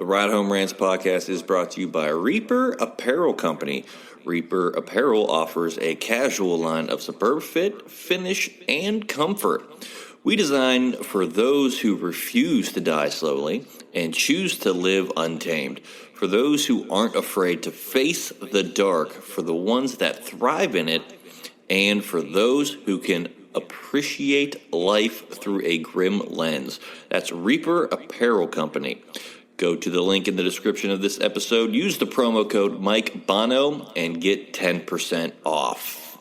The Ride Home Rants podcast is brought to you by Reaper Apparel Company. Reaper Apparel offers a casual line of superb fit, finish, and comfort. We design for those who refuse to die slowly and choose to live untamed. For those who aren't afraid to face the dark, for the ones that thrive in it, and for those who can appreciate life through a grim lens. That's Reaper Apparel Company. Go to the link in the description of this episode, use the promo code Mike Bono, and get 10% off.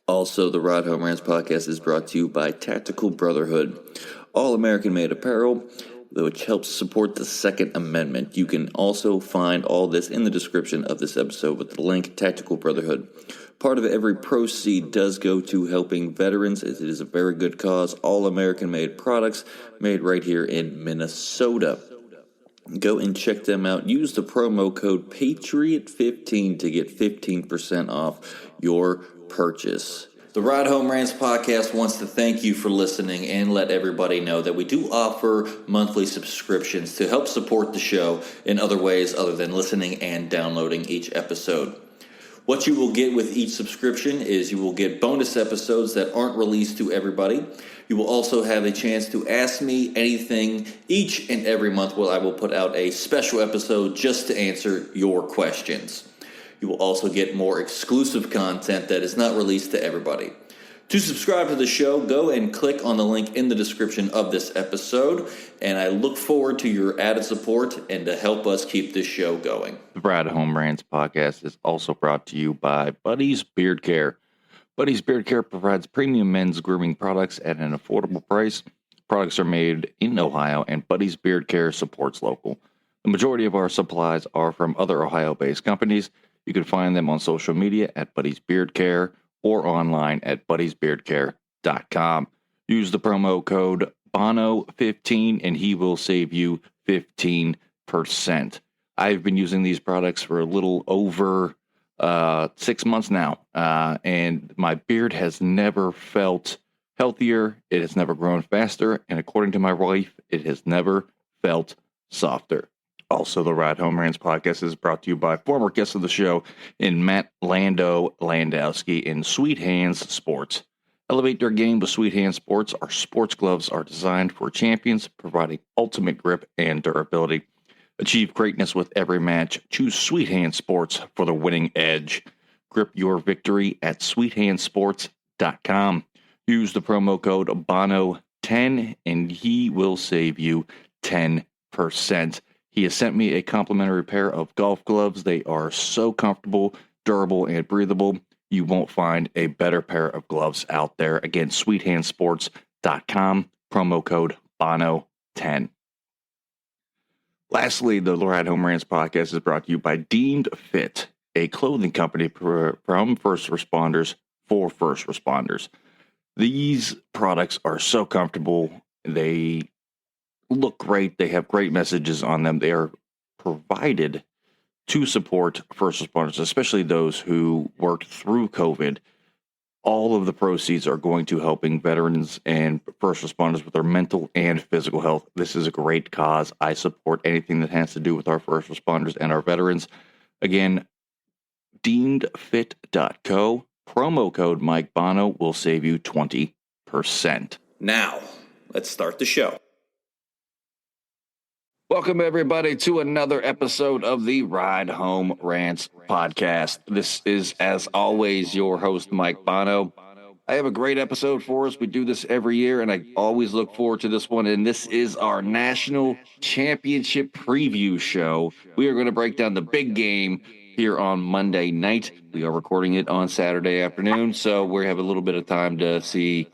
Also, the Ride Home Rants podcast is brought to you by Tactical Brotherhood, all American-made apparel, which helps support the Second Amendment. You can also find all this in the description of this episode with the link Tactical Brotherhood. Part of every proceed does go to helping veterans. It is a very good cause. All American-made products made right here in Minnesota. Go and check them out. Use the promo code PATRIOT15 to get 15% off your purchase. The Ride Home Rants podcast wants to thank you for listening and let everybody know that we do offer monthly subscriptions to help support the show in other ways other than listening and downloading each episode. What you will get with each subscription is you will get bonus episodes that aren't released to everybody. You will also have a chance to ask me anything each and every month where I will put out a special episode just to answer your questions. You will also get more exclusive content that is not released to everybody. To subscribe to the show, go and click on the link in the description of this episode, and I look forward to your added support and to help us keep this show going. The Ride Home Rants podcast is also brought to you by Buddy's Beard Care. Buddy's Beard Care provides premium men's grooming products at an affordable price. Products are made in Ohio, and Buddy's Beard Care supports local. The majority of our supplies are from other Ohio-based companies. You can find them on social media at Buddy's Beard Care or online at buddysbeardcare.com. Use the promo code BONO15 and he will save you 15%. I've been using these products for a little over 6 months now, and my beard has never felt healthier. It has never grown faster, and according to my wife, it has never felt softer. Also, the Ride Home Rants podcast is brought to you by former guest of the show in Matt Landowski in Sweet Hands Sports. Elevate their game with Sweet Hands Sports. Our sports gloves are designed for champions, providing ultimate grip and durability. Achieve greatness with every match. Choose Sweet Hands Sports for the winning edge. Grip your victory at sweethandsports.com. Use the promo code BONO10 and he will save you 10%. He has sent me a complimentary pair of golf gloves. They are so comfortable, durable, and breathable. You won't find a better pair of gloves out there. Again, sweethandsports.com, promo code BONO10. Lastly, the Ride Home Rants podcast is brought to you by Deemed Fit, a clothing company from first responders for first responders. These products are so comfortable. They look great. They have great messages on them. They are provided to support first responders, especially those who worked through COVID. All of the proceeds are going to helping veterans and first responders with their mental and physical health. This is a great cause. I support anything that has to do with our first responders and our veterans. Again, deemedfit.co, promo code Mike Bono will save you 20%. Now, let's start the show. Welcome, everybody, to another episode of the Ride Home Rants podcast. This is, as always, your host, Mike Bono. I have a great episode for us. We do this every year, and I always look forward to this one. And this is our National Championship Preview Show. We are going to break down the big game here on Monday night. We are recording it on Saturday afternoon, so we have a little bit of time to see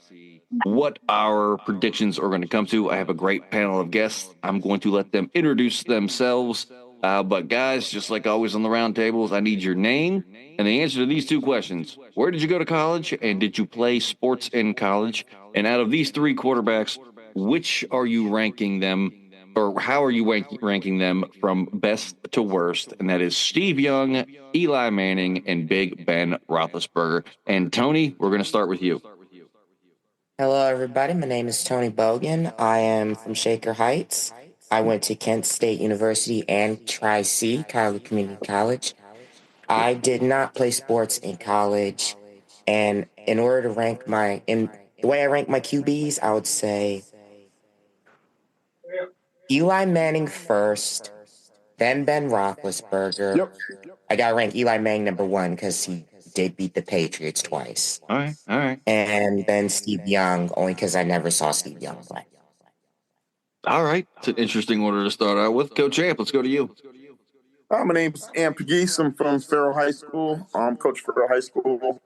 what our predictions are going to come to. I have a great panel of guests. I'm going to let them introduce themselves. But guys, just like always on the round tables, I need your name and the answer to these two questions. Where did you go to college, and did you play sports in college? And out of these three quarterbacks, which are you ranking them, or how are you ranking them from best to worst? And that is Steve Young, Eli Manning, and Big Ben Roethlisberger. And Tony, we're going to start with you. Hello, everybody. My name is Tony Bogan. I am from Shaker Heights. I went to Kent State University and Tri-C, Kyler Community College. I did not play sports in college, and in order to in the way I rank my QBs, I would say Eli Manning first, then Ben Roethlisberger. Yep. I gotta rank Eli Manning number one because he did beat the Patriots twice. All right. And then Steve Young, only because I never saw Steve Young play. All right. It's an interesting order to start out with. Coach Amp, let's go to you. My name's Amp Geese. I'm from Farrell High School. Coach Farrell High School.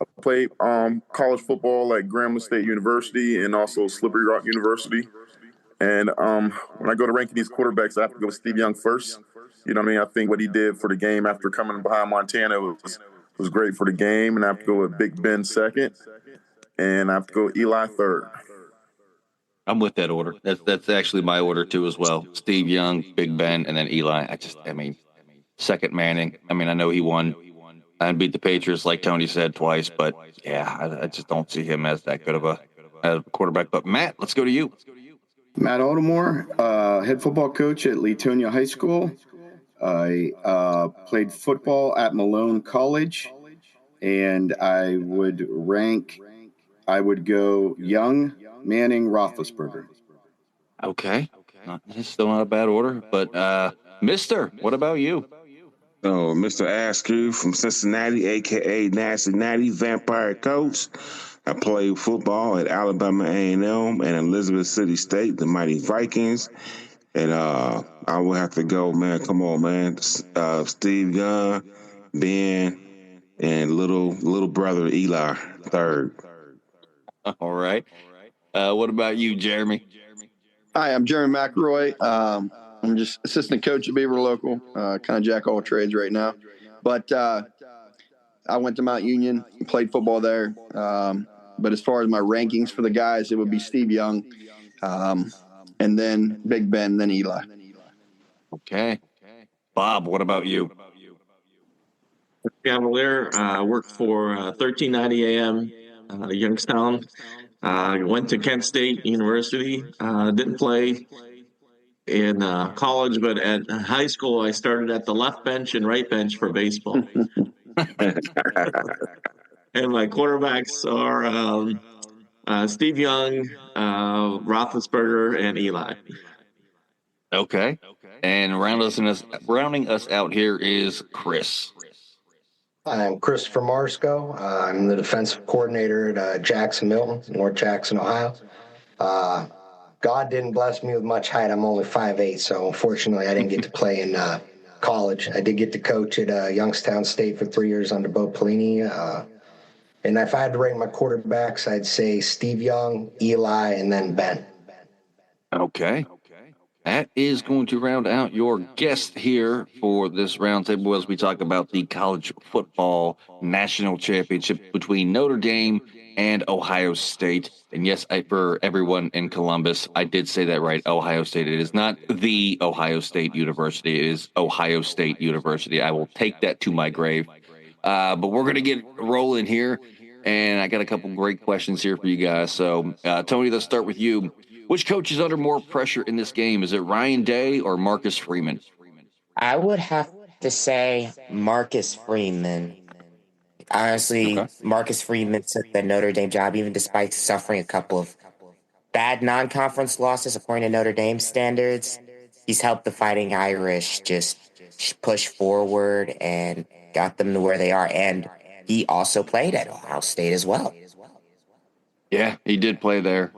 I played college football at Grambling State University and also Slippery Rock University. And when I go to ranking these quarterbacks, I have to go with Steve Young first. You know what I mean? I think what he did for the game after coming behind Montana was great for the game. And I have to go with Big Ben second. And I have to go Eli third. I'm with that order. That's actually my order too as well. Steve Young, Big Ben, and then Eli. Second Manning. I know he won and beat the Patriots, like Tony said, twice, but yeah, I just don't see him as that good of a quarterback. But Matt, let's go to you. Matt Altamore, head football coach at Leetonia High School. I played football at Malone College, and I would go Young, Manning, Roethlisberger. Okay. It's still not a bad order, but Mister, what about you? Oh, Mr. Askew from Cincinnati, a.k.a. Nasty Natty Vampire Coach. I played football at Alabama A&M and Elizabeth City State, the Mighty Vikings. And I will have to go, man. Come on, man. Steve Young, Ben, and little brother Eli third. All right. What about you, Jeremy? Hi, I'm Jeremy McElroy. I'm just assistant coach at Beaver Local, kind of jack all trades right now. But I went to Mount Union, played football there. But as far as my rankings for the guys, it would be Steve Young, and then Big Ben, then Eli. Okay. Bob, what about you? Cavalier, worked for 1390 AM, Youngstown. Went to Kent State University. Didn't play in college, but at high school, I started at the left bench and right bench for baseball. And my quarterbacks are Steve Young, Roethlisberger, and Eli. Okay. And rounding us out here is Chris. I'm Christopher Marsco. I'm the defensive coordinator at Jackson Milton, North Jackson, Ohio. God didn't bless me with much height. I'm only 5'8", so unfortunately I didn't get to play in college. I did get to coach at Youngstown State for 3 years under Bo Pelini. And if I had to rank my quarterbacks, I'd say Steve Young, Eli, and then Ben. Okay. That is going to round out your guest here for this roundtable as we talk about the college football national championship between Notre Dame and Ohio State. And yes, for everyone in Columbus, I did say that right, Ohio State. It is not the Ohio State University. It is Ohio State University. I will take that to my grave. But we're going to get rolling here, and I got a couple great questions here for you guys. So, Tony, let's start with you. Which coach is under more pressure in this game? Is it Ryan Day or Marcus Freeman? I would have to say Marcus Freeman. Honestly, okay. Marcus Freeman took the Notre Dame job, even despite suffering a couple of bad non-conference losses according to Notre Dame standards. He's helped the Fighting Irish just push forward and got them to where they are. And he also played at Ohio State as well. Yeah, he did play there.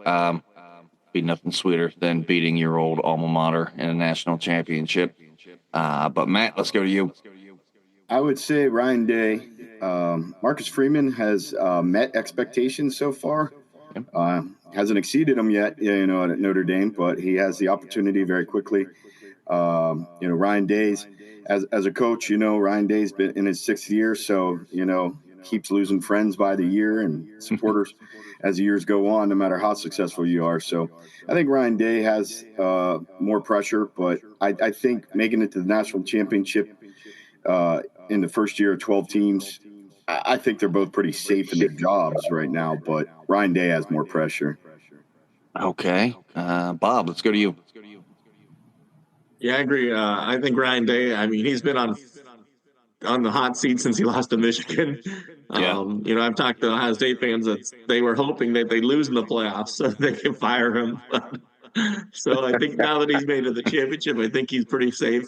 Be nothing sweeter than beating your old alma mater in a national championship. But Matt, let's go to you. I would say Ryan Day. Marcus Freeman has met expectations so far. Hasn't exceeded them yet, at Notre Dame, but he has the opportunity very quickly. Ryan Day's as a coach, Ryan Day's been in his 6th year, so keeps losing friends by the year and supporters as the years go on, no matter how successful you are. So I think Ryan Day has more pressure, but I think making it to the national championship in the first year of 12 teams, I think they're both pretty safe in their jobs right now, but Ryan Day has more pressure. Okay. Bob, let's go to you. Yeah, I agree. I think Ryan Day, I mean, he's been on the hot seat since he lost to Michigan. Yeah. I've talked to Ohio State fans that they were hoping that they lose in the playoffs so they can fire him. So I think now that he's made it to the championship, I think he's pretty safe.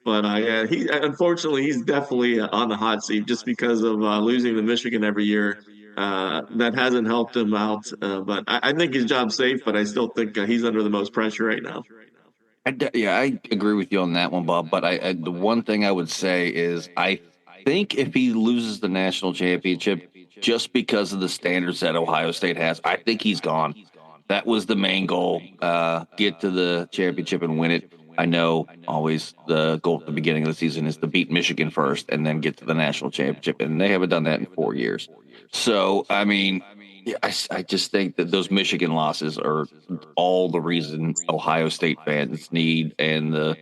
But yeah, he unfortunately he's definitely on the hot seat just because of losing to Michigan every year. That hasn't helped him out. But I think his job's safe, but I still think he's under the most pressure right now. Yeah, I agree with you on that one, Bob. But the one thing I would say is I think if he loses the national championship, just because of the standards that Ohio State has, I think he's gone. That was the main goal: get to the championship and win it. I know always the goal at the beginning of the season is to beat Michigan first and then get to the national championship, and they haven't done that in 4 years. So, I mean, yeah, I just think that those Michigan losses are all the reason Ohio State fans need and the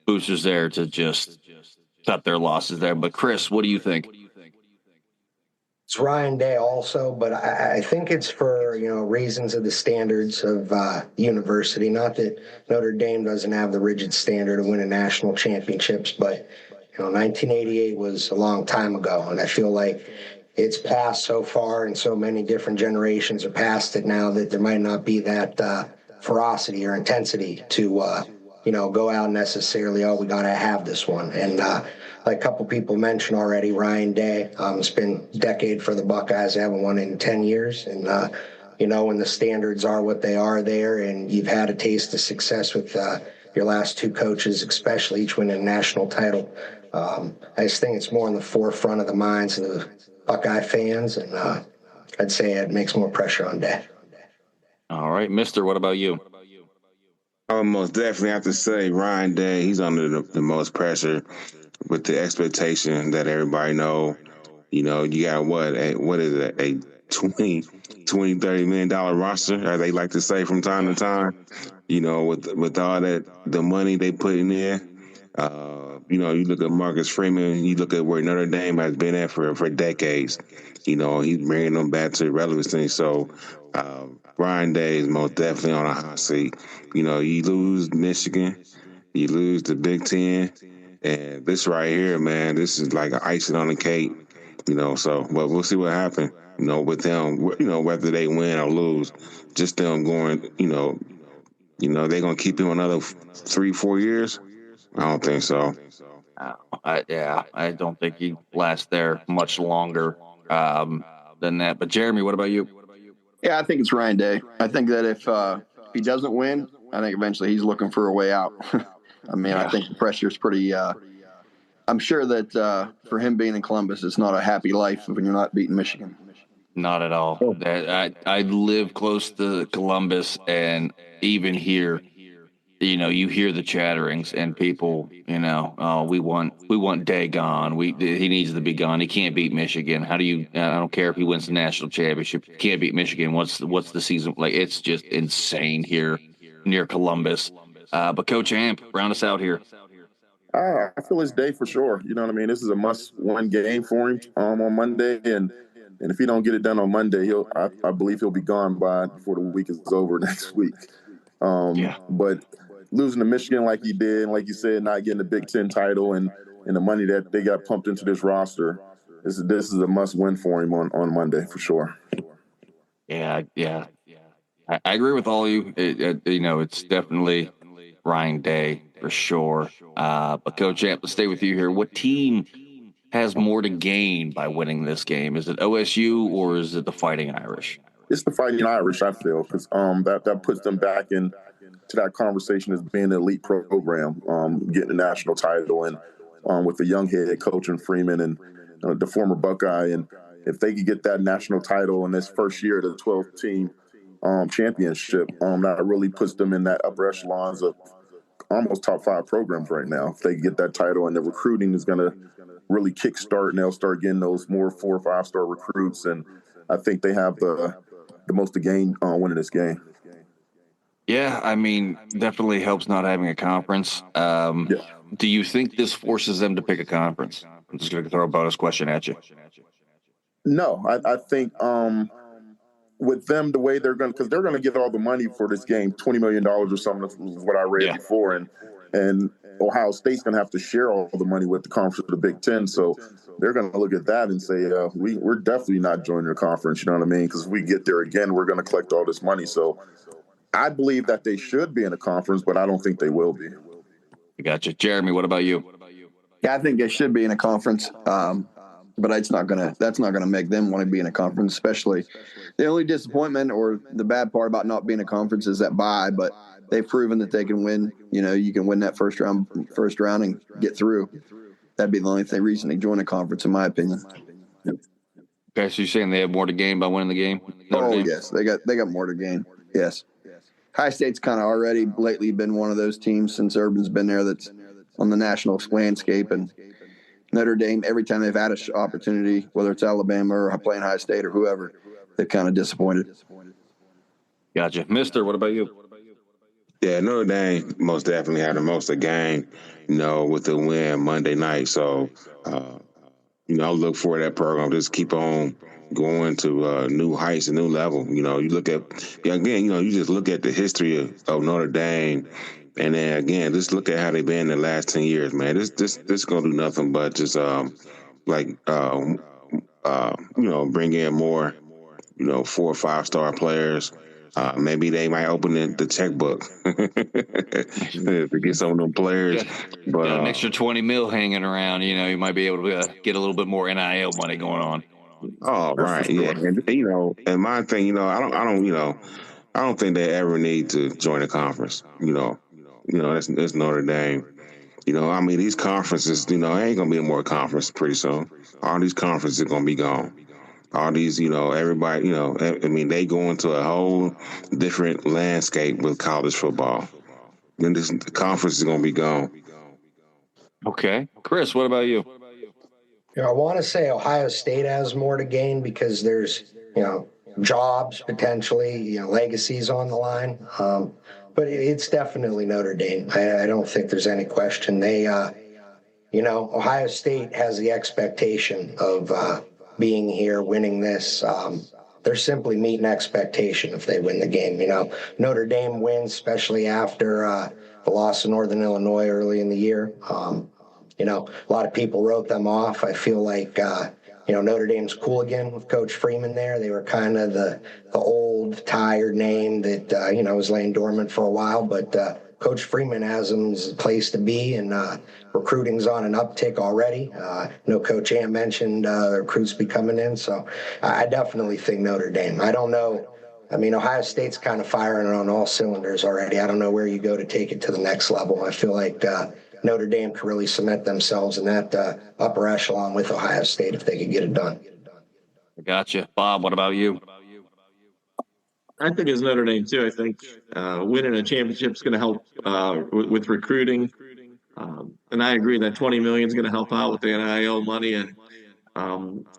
boosters there to just cut their losses there. But Chris, what do you think? It's Ryan Day also, but I think it's for, reasons of the standards of university. Not that Notre Dame doesn't have the rigid standard of winning national championships, but, 1988 was a long time ago, and I feel like it's passed so far and so many different generations are past it now that there might not be that ferocity or intensity to, go out necessarily, we got to have this one. And like a couple people mentioned already, Ryan Day, it's been a decade for the Buckeyes. They haven't won in 10 years. And, when the standards are what they are there and you've had a taste of success with your last two coaches, especially each winning a national title, I just think it's more in the forefront of the minds of the Buckeye fans, and I'd say it makes more pressure on Day. All right, Mister, what about you? I would most definitely have to say Ryan Day, he's under the most pressure with the expectation that everybody know, you got what is it, a 20, $30 million roster, as they like to say from time to time, with all that, the money they putting in. You look at Marcus Freeman, you look at where Notre Dame has been at for decades. He's bringing them back to relevancy. So Ryan Day is most definitely on a hot seat. You lose Michigan, you lose the Big Ten, and this right here, man, this is like an icing on the cake. So but we'll see what happens. With them, whether they win or lose, just them going. They're gonna keep him another 3-4 years. I don't think so. I don't think he lasts there much longer than that. But Jeremy, what about you? Yeah, I think it's Ryan Day. I think that if he doesn't win, I think eventually he's looking for a way out. I think the pressure is pretty. I'm sure that for him being in Columbus, it's not a happy life when you're not beating Michigan. Not at all. I live close to Columbus, and even here, you hear the chatterings and people, we want Day gone. He needs to be gone. He can't beat Michigan. How do you? I don't care if he wins the national championship. He can't beat Michigan. What's the season like? It's just insane here near Columbus. But Coach Amp, round us out here. I feel it's Day for sure. You know what I mean? This is a must-win game for him on Monday, and if he don't get it done on Monday, I believe he'll be gone before the week is over next week. But losing to Michigan like he did, and like you said, not getting the Big Ten title and the money that they got pumped into this roster, this is a must-win for him on Monday for sure. Yeah. I agree with all you. It's definitely Ryan Day for sure. But Coach Amp, let's stay with you here. What team has more to gain by winning this game? Is it OSU or is it the Fighting Irish? It's the Fighting Irish, I feel, because that puts them back into that conversation as being an elite program, getting a national title, and with the young head coach and Freeman and the former Buckeye. And if they could get that national title in this first year of the 12-team championship, that really puts them in that upper echelons of almost top 5 programs right now. If they get that title, and the recruiting is going to really kickstart, and they'll start getting those more 4- or 5-star recruits. And I think they have the most to gain winning this game. Yeah, definitely helps not having a conference. Do you think this forces them to pick a conference? I'm just going to throw a bonus question at you. No, I think with them, the way because they're going to get all the money for this game, $20 million or something, is what I read before. And and Ohio State's going to have to share all the money with the conference of the Big Ten. So they're going to look at that and say, we're definitely not joining the conference. You know what I mean? Because if we get there again, we're going to collect all this money. So I believe that they should be in a conference, but I don't think they will be. Gotcha. Jeremy, what about you? Yeah, I think they should be in a conference, but that's not gonna make them want to be in a conference. Especially, the only disappointment or the bad part about not being a conference is that bye. But they've proven that they can win. You know, you can win that first round and get through. That'd be the only reason they join a conference, in my opinion. Okay, so you're saying they have more to gain by winning the game? Yes, they got more to gain. Yes, High State's kind of already lately been one of those teams since Urban's been there that's on the national landscape, and Notre Dame, every time they've had an opportunity, whether it's Alabama or playing High State or whoever, they're kind of disappointed. Gotcha. Mister, what about you? Yeah, Notre Dame most definitely had the most to gain, with the win Monday night. So, I look for that program just keep on going to new heights and new level. You look at, again, you just look at the history of Notre Dame. And then again, just look at how they've been in the last 10 years, man. This gonna do nothing but just bring in more, 4 or 5 star players. Maybe they might open the checkbook to get some of them players. Got an extra 20 mil hanging around. You might be able to get a little bit more NIL money going on. Oh, right, yeah, and my thing, I don't think they ever need to join a conference. That's Notre Dame. These conferences, ain't gonna be more conference pretty soon. All these conferences are gonna be gone. All these, everybody, they go into a whole different landscape with college football. Then this conference is gonna be gone. Okay, Chris, what about you? I want to say Ohio State has more to gain because there's, jobs potentially, legacies on the line. But it's definitely Notre Dame. I don't think there's any question. They, Ohio State has the expectation of being here, winning this. They're simply meeting expectation if they win the game. Notre Dame wins, especially after the loss to Northern Illinois early in the year. A lot of people wrote them off. I feel like, Notre Dame's cool again with Coach Freeman there. They were kind of the old, tired name that, was laying dormant for a while. But Coach Freeman has them as a place to be, and recruiting's on an uptick already. Coach Ant mentioned the recruits be coming in. So I definitely think Notre Dame. I don't know. Ohio State's kind of firing on all cylinders already. I don't know where you go to take it to the next level. I feel like Notre Dame could really cement themselves in that upper echelon with Ohio State if they could get it done. Gotcha. Bob, what about you? I think it's Notre Dame too. I think winning a championship is going to help with recruiting, and I agree that 20 million is going to help out with the NIL money. And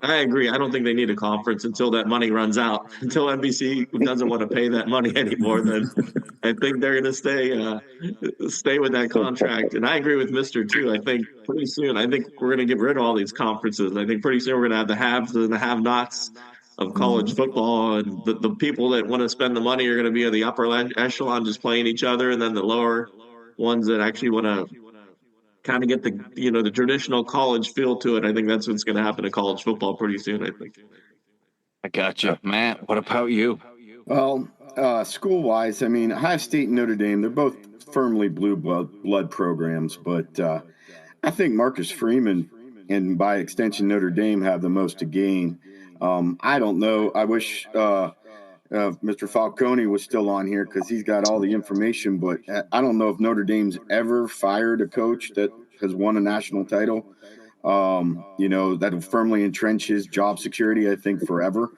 I agree. I don't think they need a conference until that money runs out. Until NBC doesn't want to pay that money anymore, then I think they're going to stay with that contract. And I agree with Mister too. I think pretty soon, we're going to get rid of all these conferences. I think pretty soon we're going to have the haves and the have-nots of college football, and the people that want to spend the money are going to be in the upper echelon just playing each other, and then the lower ones that actually want to kind of get the traditional college feel to it. I think that's what's going to happen to college football pretty soon, I think. I gotcha. Matt, what about you? Well, school-wise, Ohio State and Notre Dame, they're both firmly blue blood programs, but I think Marcus Freeman and by extension Notre Dame have the most to gain. I don't know. I wish Mr. Falcone was still on here because he's got all the information, but I don't know if Notre Dame's ever fired a coach that has won a national title, that will firmly entrench his job security, I think, forever.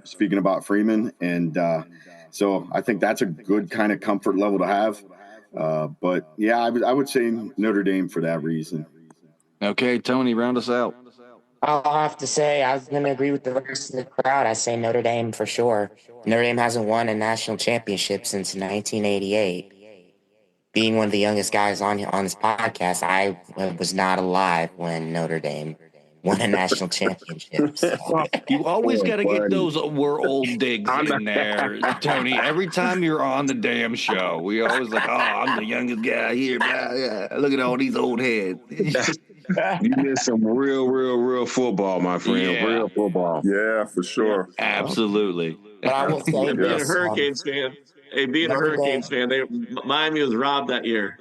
Speaking about Freeman. And so I think that's a good kind of comfort level to have. But, yeah, I would say Notre Dame for that reason. Okay, Tony, round us out. I'll have to say I was going to agree with the rest of the crowd. I say Notre Dame for sure. Notre Dame hasn't won a national championship since 1988. Being one of the youngest guys on this podcast, I was not alive when Notre Dame won a national championship. So. Well, you always got to get buddy. those we're old digs in there, Tony. Every time you're on the damn show, we always like, oh, I'm the youngest guy here. Blah, yeah. Look at all these old heads. You missed some real football, my friend. Yeah. Real football. Yeah, for sure. Absolutely. But I will say And being a this: Hurricanes fan, hey, being a Notre Hurricanes Dame. fan, Miami was robbed that year.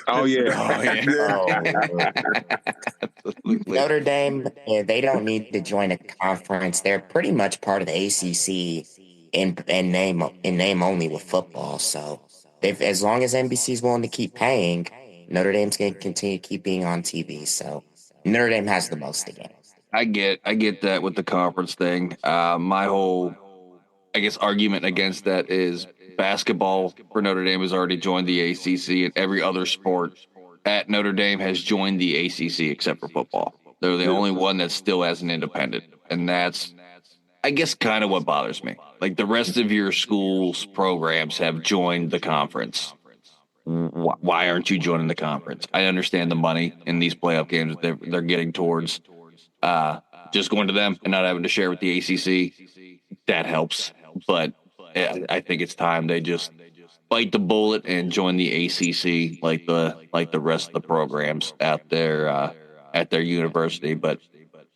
Oh yeah. Oh, yeah. Absolutely. Notre Dame, they don't need to join a conference. They're pretty much part of the ACC in name only with football. So, as long as NBC is willing to keep paying, Notre Dame's going to continue to keep being on TV. So, Notre Dame has the most to gain. I get that with the conference thing. My whole, I guess, argument against that is basketball for Notre Dame has already joined the ACC, and every other sport at Notre Dame has joined the ACC except for football. They're the only one that still has an independent, and that's, I guess, kind of what bothers me. Like the rest of your school's programs have joined the conference. Why aren't you joining the conference? I understand the money in these playoff games they're getting towards. Just going to them and not having to share with the ACC, that helps. But I think it's time they just bite the bullet and join the ACC like the rest of the programs at their university. But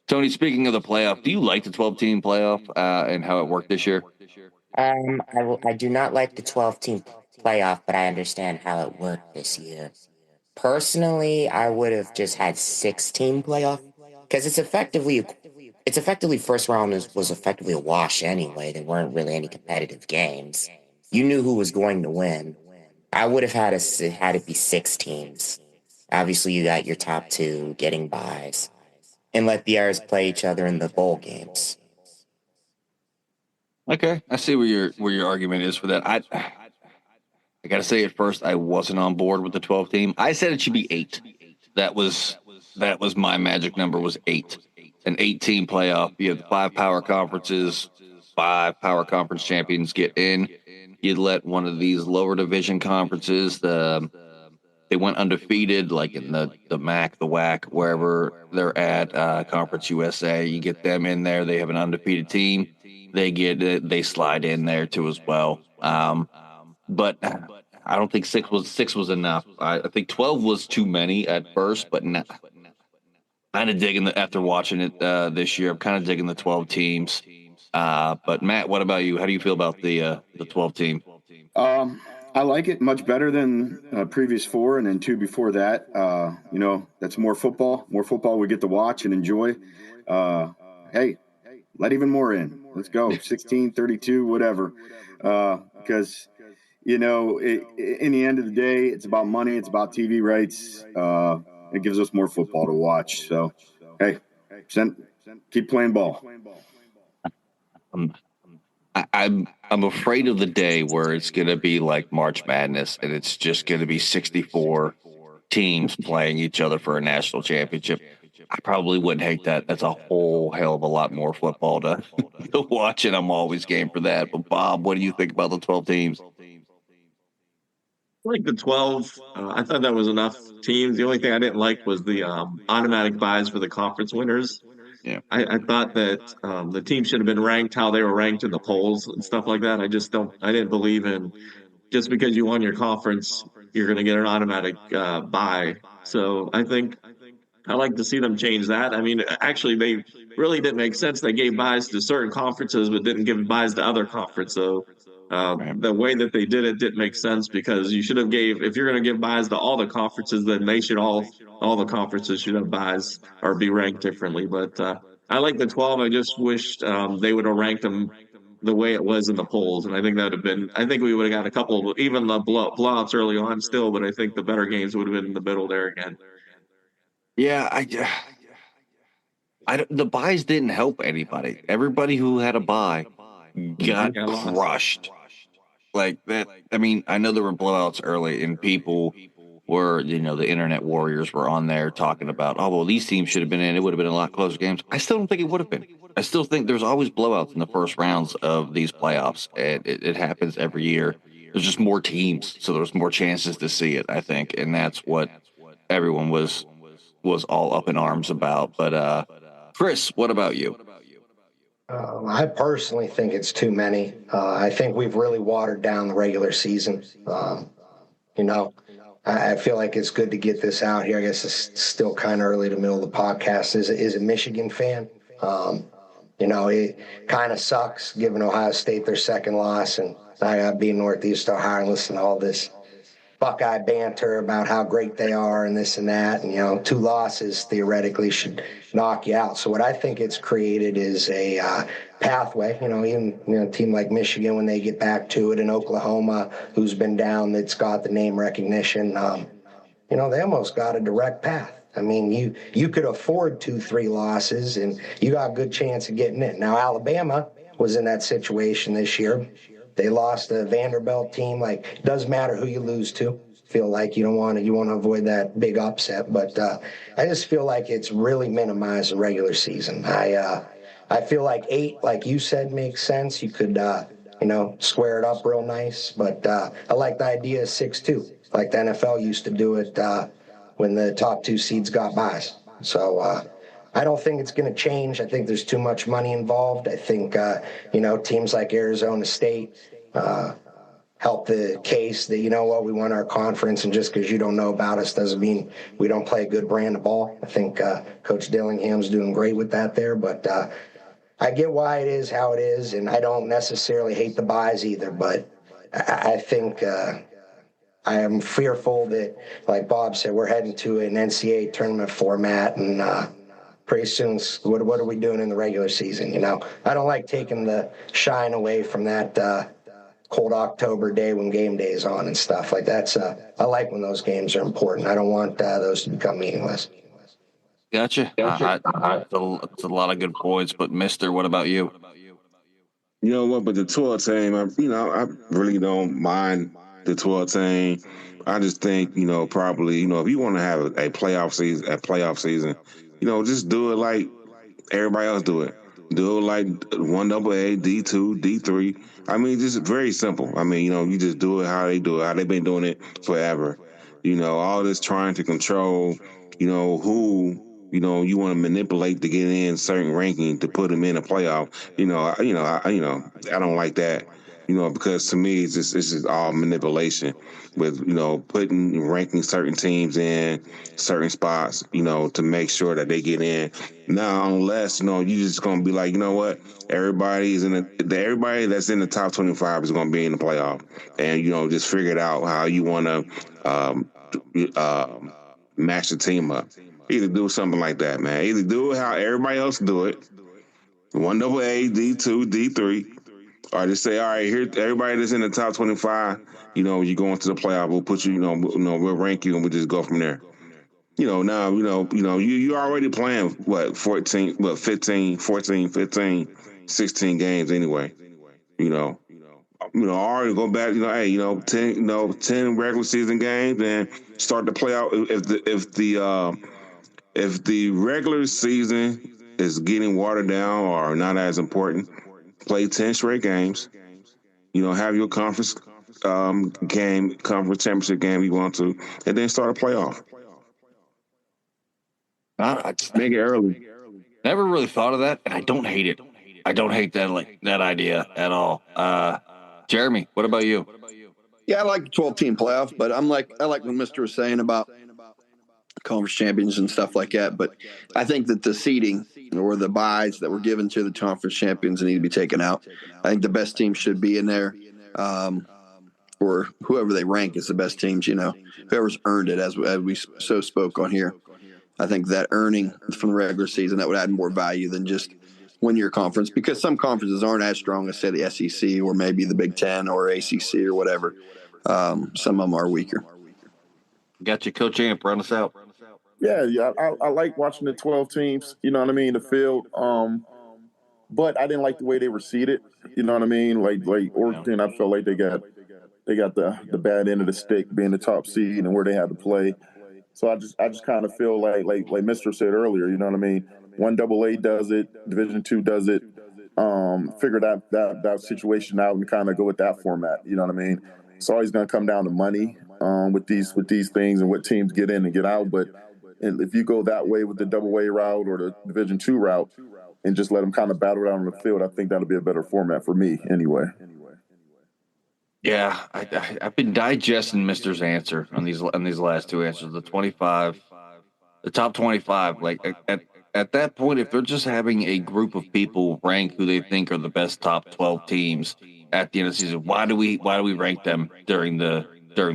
Tony, speaking of the playoff, do you like the 12-team playoff and how it worked this year? I do not like the 12-team playoff, but I understand how it worked this year. Personally, I would have just had 6-team playoff because it's effectively first round was effectively a wash anyway. There weren't really any competitive games. You knew who was going to win. I would have had it be 6 teams. Obviously, you got your top 2 getting byes, and let the others play each other in the bowl games. Okay, I see where your argument is for that. I gotta say at first I wasn't on board with the 12 team. I said it should be 8. That was my magic number was 8. An 8-team playoff. You have 5 power conferences, 5 power conference champions get in. You'd let one of these lower division conferences, they went undefeated, like in the MAC, the WAC, wherever they're at, Conference USA. You get them in there. They have an undefeated team. They slide in there too as well. But I don't think 6 was enough. I think 12 was too many at first, but kind of digging after watching it this year. I'm kind of digging the 12 teams. But Matt, what about you? How do you feel about the 12 team? I like it much better than previous 4 and then 2 before that. That's more football we get to watch and enjoy. Hey, let even more in. Let's go 16, 32, whatever. Because, in the end of the day, it's about money. It's about TV rights. It gives us more football to watch. So, hey, keep playing ball. I'm afraid of the day where it's going to be like March Madness and it's just going to be 64 teams playing each other for a national championship. I probably wouldn't hate that. That's a whole hell of a lot more football to watch, and I'm always game for that. But Bob, what do you think about the 12 teams? Like the 12, I thought that was enough teams. The only thing I didn't like was the automatic buys for the conference winners. Yeah, I thought that the team should have been ranked how they were ranked in the polls and stuff like that. I didn't believe in just because you won your conference, you're going to get an automatic buy. So I think I like to see them change that. I mean, actually, they really didn't make sense. They gave buys to certain conferences, but didn't give buys to other conferences. So the way that they did it didn't make sense because you should have if you're going to give buys to all the conferences, then they should all the conferences should have buys or be ranked differently. But I like the 12. I just wished they would have ranked them the way it was in the polls. And I think that would have been, I think we would have got a couple of, even the blowouts early on still, but I think the better games would have been in the middle there again. Yeah, the buys didn't help anybody. Everybody who had a buy got crushed. Like that. I mean, I know there were blowouts early, and people were, the internet warriors were on there talking about, oh, well, these teams should have been in. It would have been a lot closer games. I still don't think it would have been. I still think there's always blowouts in the first rounds of these playoffs, and it happens every year. There's just more teams, so there's more chances to see it, I think, and that's what everyone was all up in arms about. But Chris, what about you? I personally think it's too many. I think we've really watered down the regular season. You know, I feel like it's good to get this out here. I guess it's still kind of early to middle of the podcast. Is a Michigan fan. It kind of sucks giving Ohio State their second loss, and I got to be in Northeast Ohio and listen to all this Buckeye banter about how great they are and this and that. And, 2 losses theoretically should knock you out. So what I think it's created is a pathway, even a team like Michigan, when they get back to it, and Oklahoma, who's been down, that's got the name recognition, they almost got a direct path. I mean, you could afford 2-3 losses, and you got a good chance of getting it. Now, Alabama was in that situation this year. They lost a Vanderbilt team. Like, it doesn't matter who you lose to. Feel like you want to avoid that big upset. But I just feel like it's really minimized the regular season. I feel like 8, like you said, makes sense. You could, square it up real nice. But I like the idea of 6-2, like the NFL used to do it when the top 2 seeds got buys. So I don't think it's going to change. I think there's too much money involved. I think, teams like Arizona State help the case that, we won our conference, and just because you don't know about us doesn't mean we don't play a good brand of ball. I think Coach Dillingham's doing great with that there, but I get why it is how it is, and I don't necessarily hate the buys either, but I think I am fearful that, like Bob said, we're heading to an NCAA tournament format, and pretty soon, what are we doing in the regular season? I don't like taking the shine away from that cold October day when game day is on and stuff like that. I like when those games are important. I don't want those to become meaningless. Gotcha. It's a lot of good points, but Mister, what about you? You know what? But the 12 team, I really don't mind the 12 team. I just think, probably, if you want to have a playoff season, just do it like everybody else do it. Do it like 1AA, D2, D3. I mean, just very simple. I mean, you just do it how they do it, how they've been doing it forever. All this trying to control, who, you want to manipulate to get in certain ranking to put them in a playoff. I don't like that. Because to me, it's just all manipulation with, ranking certain teams in certain spots, to make sure that they get in. Now, unless, you just going to be like, you know what, everybody that's in the top 25 is going to be in the playoff. And, just figure it out how you want to match the team up. Either do something like that, man. Either do it how everybody else do it, 1AA, D2, D3, or just say, all right, here, everybody that's in the top 25, you go into the playoff. We'll put you, we'll rank you, and we'll just go from there. Now, you already playing 15, 16 games anyway. Already go back, 10 regular season games and start the playoff. If the regular season is getting watered down or not as important, play 10 straight games. Have your conference championship game you want to, and then start a playoff. Make it early. Never really thought of that, and I don't hate it. I don't hate that idea at all. Jeremy, what about you? Yeah, I like the 12-team playoff, but I like what Mr. was saying about conference champions and stuff like that. But I think that the seeding or the buys that were given to the conference champions need to be taken out. I think the best team should be in there, or whoever they rank as the best teams. Whoever's earned it, as we so spoke on here. I think that earning from the regular season, that would add more value than just win your conference, because some conferences aren't as strong as, say, the SEC or maybe the Big Ten or ACC or whatever. Some of them are weaker. Got you, Coach Amp. Run us out. Yeah, I like watching the 12 teams, the field. But I didn't like the way they were seated, Like Oregon, I felt like they got the bad end of the stick, being the top seed and where they had to play. So I just kind of feel like Mr. said earlier, 1AA does it, Division II does it. Figure that situation out and kind of go with that format. It's always going to come down to money with these things and what teams get in and get out. But And if you go that way with the double A route or the Division II route and just let them kind of battle out on the field, I think that'll be a better format for me anyway. Yeah, I've been digesting Mister's answer on these last two answers. The top 25. Like at that point, if they're just having a group of people rank who they think are the best top 12 teams at the end of the season, why do we rank them during the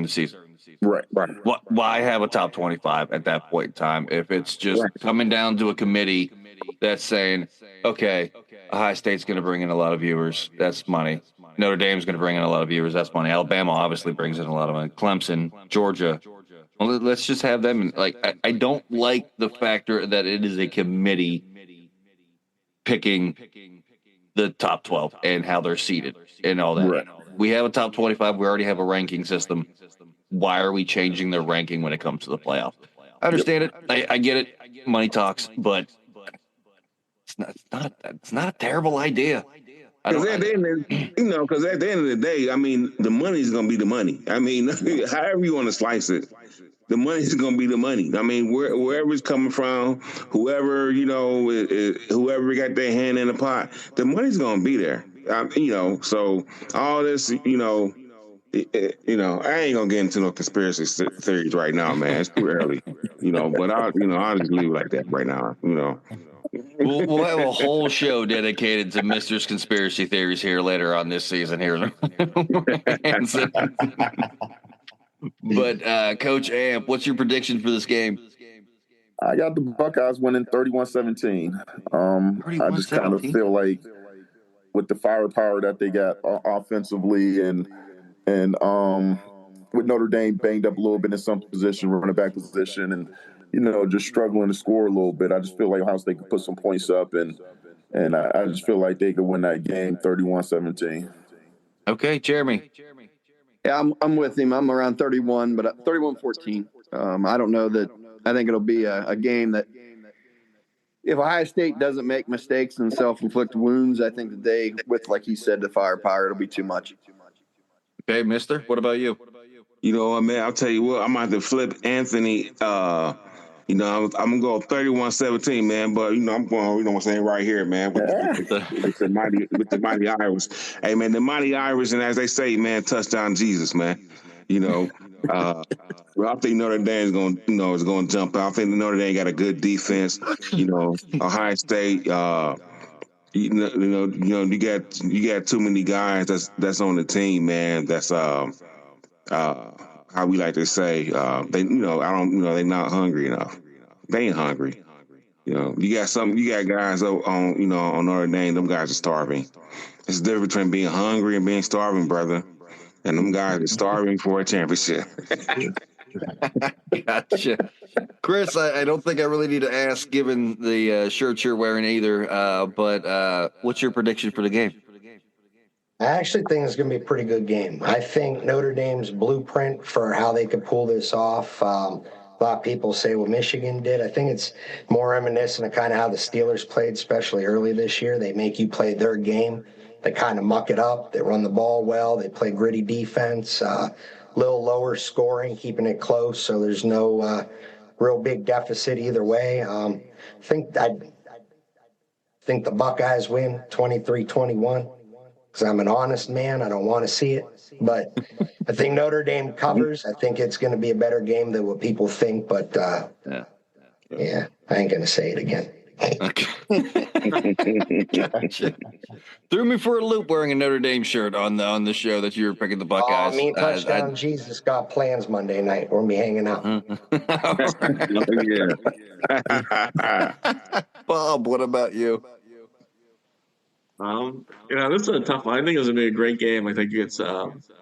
season? Right. Why have a top 25 at that point in time if it's just coming down to a committee that's saying, okay, Ohio State's going to bring in a lot of viewers. That's money. Notre Dame's going to bring in a lot of viewers. That's money. Alabama obviously brings in a lot of money. Clemson, Georgia. Well, let's just have them. And I don't like the factor that it is a committee picking the top 12 and how they're seated and all that. Right. We have a top 25. We already have a ranking system. Why are we changing their ranking when it comes to the playoff? I understand it. I get it. Money talks, but it's not a terrible idea. Because at the end of the day, I mean, the money's going to be the money. I mean, however you want to slice it, the money's going to be the money. I mean, wherever it's coming from, whoever whoever got their hand in the pot, the money's going to be there. So all this, I ain't gonna get into no conspiracy theories right now, man. It's too early, But I'll just leave it like that right now, We'll have a whole show dedicated to Mister's conspiracy theories here later on this season here. But Coach Amp, what's your prediction for this game? I got the Buckeyes winning 31-17. I just kind of feel like with the firepower that they got offensively and with Notre Dame banged up a little bit in some position, running back position, and just struggling to score a little bit. I just feel like Ohio State could put some points up, and I just feel like they could win that game 31-17. Okay, Jeremy. Yeah, I'm with him. I'm around 31, but 31-14. I don't know that. I think it'll be a game that if Ohio State doesn't make mistakes and self-inflict wounds, I think that they, with, like he said, the firepower, it'll be too much. Okay, Mister, what about you? You know what, man? I'll tell you what, I'm going to have to flip Anthony. I'm going to go 31-17, man. But, I'm going, what I'm saying, right here, man, with the mighty Irish. Hey, man, the mighty Irish, and as they say, man, touchdown Jesus, man. Well, I think Notre Dame is going to jump out. I think Notre Dame got a good defense. Ohio State, you got too many guys that's on the team, man. That's how we like to say, they're not hungry enough. They ain't hungry. You got guys on Notre Dame. Them guys are starving. It's the difference between being hungry and being starving, brother. And them guys are starving for a championship. Gotcha. Chris, I don't think I really need to ask, given the shirt you're wearing either, but what's your prediction for the game? I actually think it's going to be a pretty good game. I think Notre Dame's blueprint for how they could pull this off, a lot of people say what Michigan did. I think it's more reminiscent of kind of how the Steelers played, especially early this year. They make you play their game. They kind of muck it up. They run the ball well. They play gritty defense, little lower scoring, keeping it close, so there's no real big deficit either way. I think the Buckeyes win 23-21 because I'm an honest man. I don't want to see it, but I think Notre Dame covers. I think it's going to be a better game than what people think, but yeah, I ain't going to say it again. Okay. Gotcha. Threw me for a loop wearing a Notre Dame shirt on the show that you were picking the Buckeyes. Me and Touchdown Jesus got plans Monday night. We'll be hanging out. Bob, what about you? This is a tough one. I think it's going to be a great game. I think it's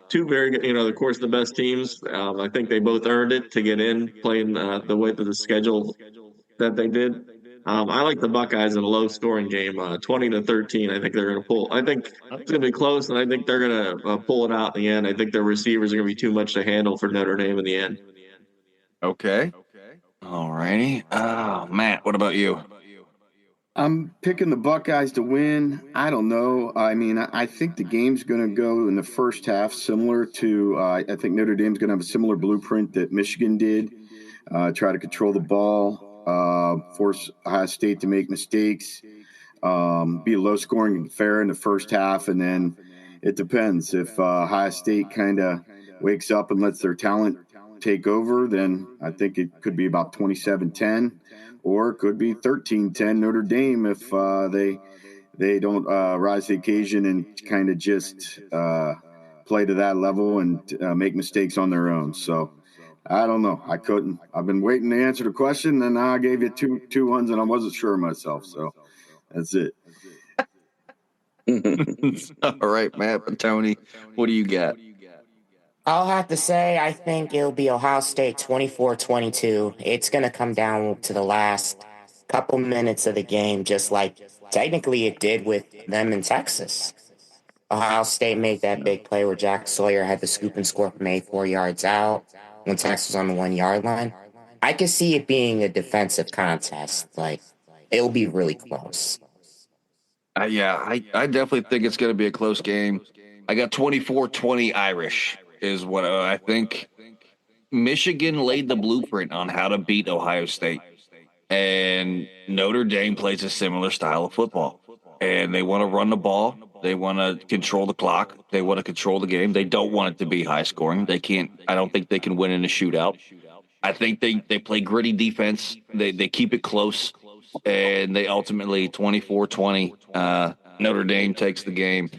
two very good, of course, the best teams. I think they both earned it to get in, playing the way that the schedule that they did. I like the Buckeyes in a low-scoring game, 20-13. I think they're going to pull. I think it's going to be close, and I think they're going to pull it out in the end. I think their receivers are going to be too much to handle for Notre Dame in the end. Okay. All righty. Matt, what about you? I'm picking the Buckeyes to win. I don't know. I mean, I think the game's going to go in the first half similar to I think Notre Dame's going to have a similar blueprint that Michigan did. Try to control the ball, force Ohio State to make mistakes, be low scoring and fair in the first half. And then it depends. If Ohio State kind of wakes up and lets their talent take over, then I think it could be about 27-10. Or it could be 13-10 Notre Dame if they don't rise to the occasion and kind of just play to that level and make mistakes on their own. So I don't know. I couldn't. I've been waiting to answer the question, and I gave you two ones, and I wasn't sure of myself. So that's it. All right, Matt and Tony, what do you got? I'll have to say, I think it'll be Ohio State 24-22. It's going to come down to the last couple minutes of the game, just like technically it did with them in Texas. Ohio State made that big play where Jack Sawyer had the scoop and score from 84 yards out when Texas was on the 1 yard line. I could see it being a defensive contest. Like, it'll be really close. I definitely think it's going to be a close game. I got 24-20 Irish is what I think. Michigan laid the blueprint on how to beat Ohio State, and Notre Dame plays a similar style of football, and they want to run the ball. They want to control the clock. They want to control the game. They don't want it to be high scoring. They can't. I don't think they can win in a shootout. I think they play gritty defense. They keep it close, and they ultimately 24-20. Notre Dame takes the game.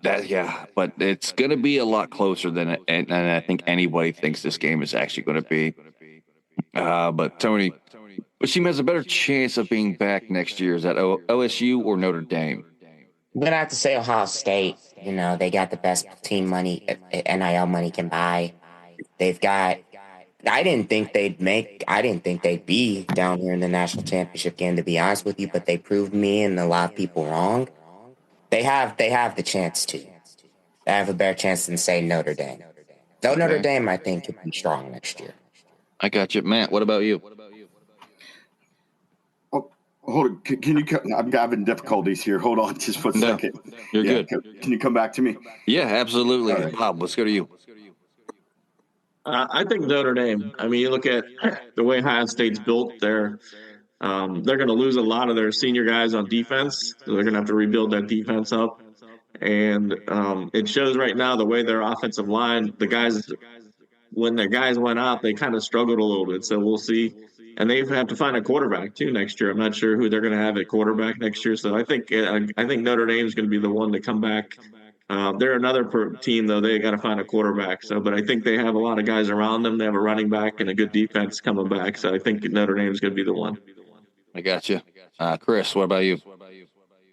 But it's going to be a lot closer than I think anybody thinks this game is actually going to be. But Tony, which team has a better chance of being back next year? Is that OSU or Notre Dame? I'm going to have to say Ohio State. You know, they got the best team money, NIL money can buy. They've got, I didn't think they'd be down here in the national championship game, to be honest with you, but they proved me and a lot of people wrong. They have the chance to. They have a better chance than, say, Notre Dame. Though okay. Notre Dame, I think, could be strong next year. I got you. Matt, what about you? Oh, hold on. Can you – I'm having difficulties here. Hold on just one second. You're good. Can you come back to me? Yeah, absolutely. Right. Bob, let's go to you. I think Notre Dame. I mean, you look at the way Ohio State's built there. They're going to lose a lot of their senior guys on defense. So they're going to have to rebuild that defense up. And it shows right now the way their offensive line, the guys, when their guys went out, they kind of struggled a little bit. So we'll see. And they have to find a quarterback, too, next year. I'm not sure who they're going to have at quarterback next year. So I think Notre Dame is going to be the one to come back. They're another team, though. They got to find a quarterback. But I think they have a lot of guys around them. They have a running back and a good defense coming back. So I think Notre Dame is going to be the one. I got you. Chris, what about you?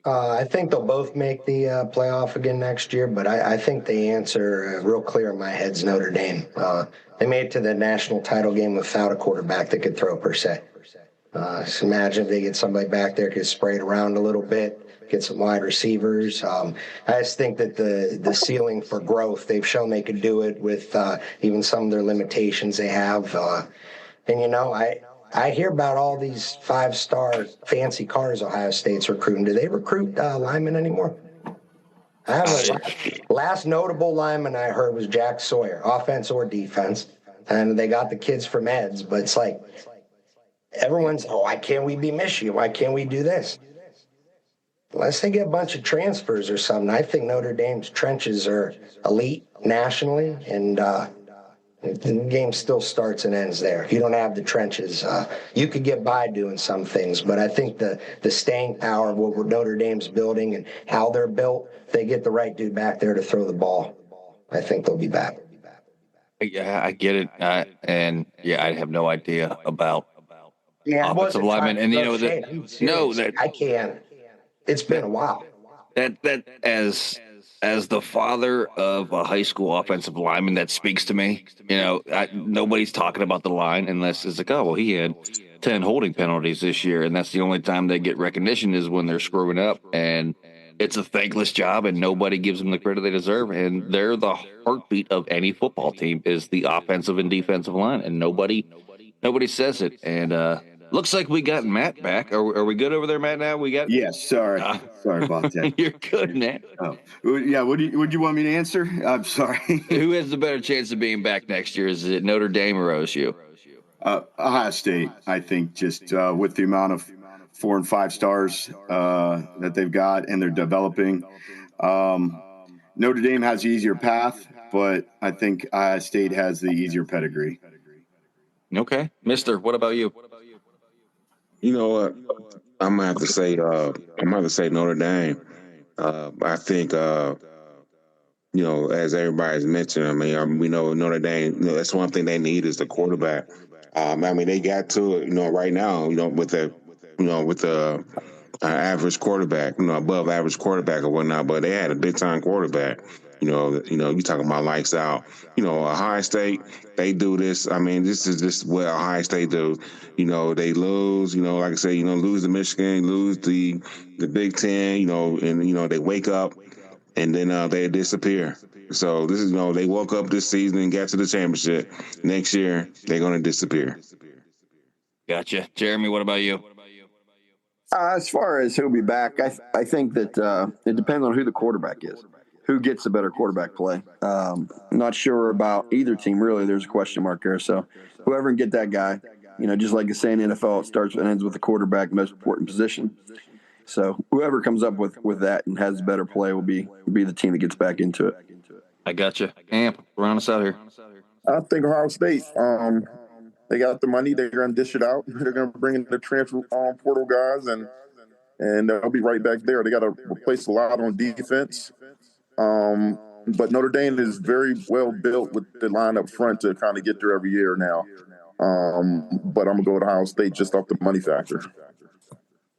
I think they'll both make the playoff again next year, but I think the answer real clear in my head is Notre Dame. They made it to the national title game without a quarterback that could throw, per se. So imagine if they get somebody back there who could spray it around a little bit, get some wide receivers. I just think that the ceiling for growth, they've shown they could do it with even some of their limitations they have. I hear about all these 5-star fancy cars Ohio State's recruiting. Do they recruit linemen anymore? Last notable lineman I heard was Jack Sawyer, offense or defense. And they got the kids from Eds, but it's like everyone's, why can't we be Michigan? Why can't we do this? Unless they get a bunch of transfers or something, I think Notre Dame's trenches are elite nationally, and the game still starts and ends there. If you don't have the trenches, you could get by doing some things, but I think the staying power of what Notre Dame's building and how they're built, if they get the right dude back there to throw the ball, I think they'll be back. Yeah, I get it. I have no idea about offensive linemen. And I can't. It's been a while. That as the father of a high school offensive lineman, that speaks to me. Nobody's talking about the line unless it's like, oh, well, he had 10 holding penalties this year, and that's the only time they get recognition is when they're screwing up. And it's a thankless job, and nobody gives them the credit they deserve. And they're the heartbeat of any football team is the offensive and defensive line, and nobody says it. And Looks like we got Matt back. Are we good over there, Matt? Now we got. Yes, sorry about that. You're good, Matt. Oh, yeah. What do you want me to answer? I'm sorry. Who has the better chance of being back next year? Is it Notre Dame or OSU? Ohio State, I think, just with the amount of 4 and 5 stars that they've got and they're developing. Notre Dame has the easier path, but I think Ohio State has the easier pedigree. Okay, Mister, what about you? You know what? I'm gonna have to say Notre Dame. I think as everybody's mentioned, I mean, we know Notre Dame. That's one thing they need is the quarterback. I mean, they got to it, right now, with the average quarterback, above average quarterback or whatnot. But they had a big time quarterback. You talking about lights out. Ohio State, they do this. I mean, this is just what Ohio State do. They lose. Like I say, lose to Michigan, lose the Big Ten. And they wake up and then they disappear. So this is they woke up this season and got to the championship. Next year they're going to disappear. Gotcha, Jeremy. What about you? As far as who'll be back, I think that it depends on who the quarterback is, who gets the better quarterback play. Not sure about either team, really. There's a question mark there. So whoever can get that guy, just like I say in the NFL, it starts and ends with the quarterback, most important position. So whoever comes up with that and has better play will be the team that gets back into it. I gotcha. Amp, round us out here. I think Ohio State. They got the money. They're going to dish it out. They're going to bring in the transfer portal guys, and they'll be right back there. They got to replace a lot on defense. But Notre Dame is very well built with the line up front to kind of get there every year now. But I'm going to go with Ohio State just off the money factor.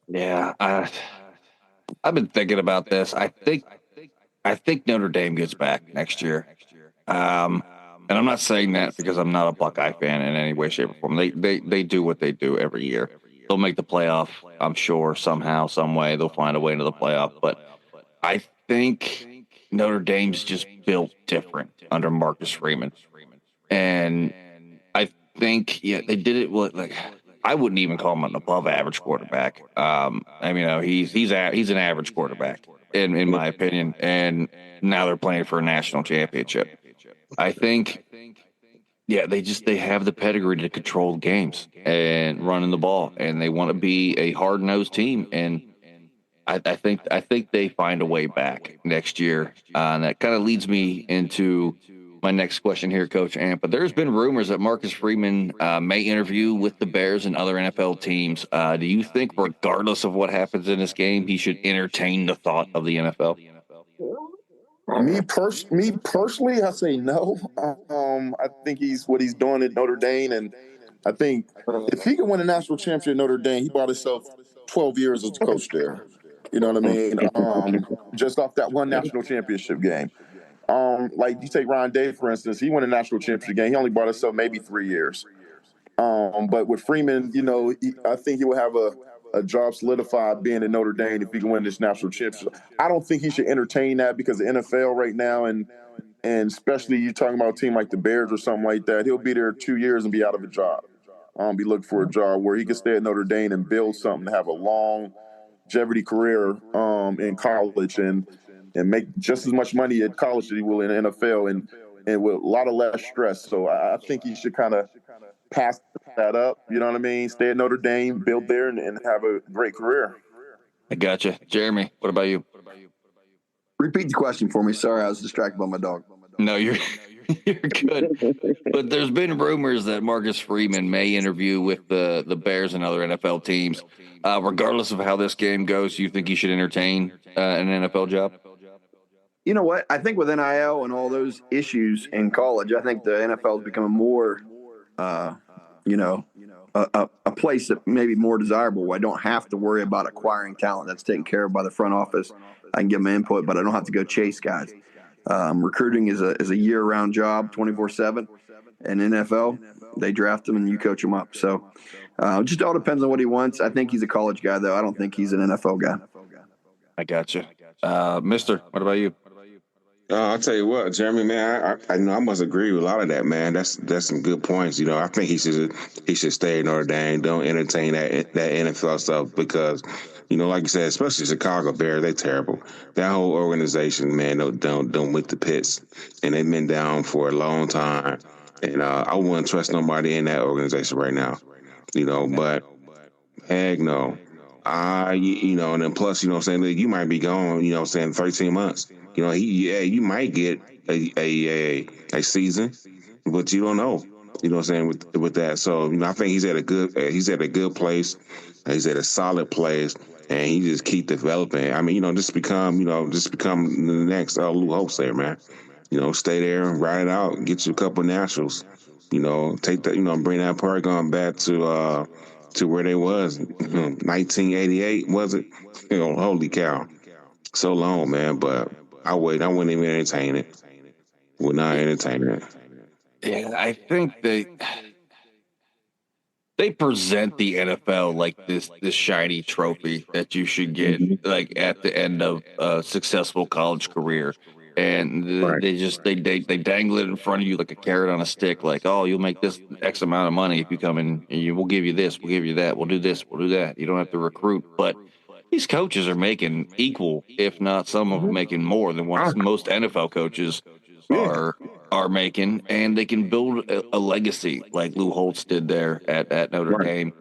Yeah, I've been thinking about this. I think Notre Dame gets back next year. And I'm not saying that because I'm not a Buckeye fan in any way, shape, or form. They do what they do every year. They'll make the playoff, I'm sure, somehow, some way. They'll find a way into the playoff. But I think Notre Dame's just built different under Marcus Freeman. And I think, they did it like I wouldn't even call him an above average quarterback. He's an average quarterback in my opinion. And now they're playing for a national championship. I think, they have the pedigree to control games and running the ball, and they want to be a hard-nosed team. And I think they find a way back next year. And that kind of leads me into my next question here, Coach Amp. But there's been rumors that Marcus Freeman may interview with the Bears and other NFL teams. Do you think, regardless of what happens in this game, he should entertain the thought of the NFL? Me personally, I say no. I think what he's doing at Notre Dame, and I think if he can win a national championship at Notre Dame, he bought himself 12 years as a coach there. You know what I mean? Just off that one national championship game. Like you take Ryan Day, for instance, he won a national championship game. He only bought himself maybe 3 years. But with Freeman, I think he will have a job solidified being in Notre Dame if he can win this national championship. I don't think he should entertain that because the NFL right now, and especially you talking about a team like the Bears or something like that, he'll be there 2 years and be out of a job. Be looking for a job where he can stay at Notre Dame and build something to have a longevity career in college and make just as much money at college as he will in the NFL and with a lot of less stress. So I think he should kind of pass that up, you know what I mean? Stay at Notre Dame, build there, and have a great career. I gotcha. Jeremy, what about you? Repeat the question for me. Sorry, I was distracted by my dog. No, you're good. But there's been rumors that Marcus Freeman may interview with the Bears and other NFL teams. Regardless of how this game goes, do you think he should entertain an NFL job? You know what? I think with NIL and all those issues in college, I think the NFL is becoming more a place that may be more desirable where I don't have to worry about acquiring talent that's taken care of by the front office. I can give them input, but I don't have to go chase guys. Recruiting is a year-round job, 24/7. And NFL, they draft them and you coach them up. So it just all depends on what he wants. I think he's a college guy, though. I don't think he's an NFL guy. I gotcha. Mister, what about you? I'll tell you what, Jeremy, man, I know I must agree with a lot of that, man. That's some good points. I think he should stay in Notre Dame. Don't entertain that NFL stuff because, like you said, especially Chicago Bears, they terrible. That whole organization, man, don't with the pits, and they've been down for a long time. And I wouldn't trust nobody in that organization right now. But heck no. And then plus, you might be gone, 13 months. You might get a season, but you don't know. With that. So, I think he's at a good place. He's at a solid place, and he just keep developing. I mean, just become the next Lou Holtz there, man. Stay there, ride it out, get you a couple nationals. Take that, bring that part going back to where they was 1988, was it? Holy cow. So long, man, but I wouldn't even entertain it. Would not entertain it. Yeah, I think they present the NFL like this shiny trophy that you should get like at the end of a successful college career. And Right. they dangle it in front of you like a carrot on a stick, like, oh, you'll make this X amount of money if you come in, and we'll give you this, we'll give you that, we'll do this, we'll do that. You don't have to recruit. But these coaches are making equal, if not some of them making more than what most NFL coaches are making, and they can build a legacy like Lou Holtz did there at Notre Dame.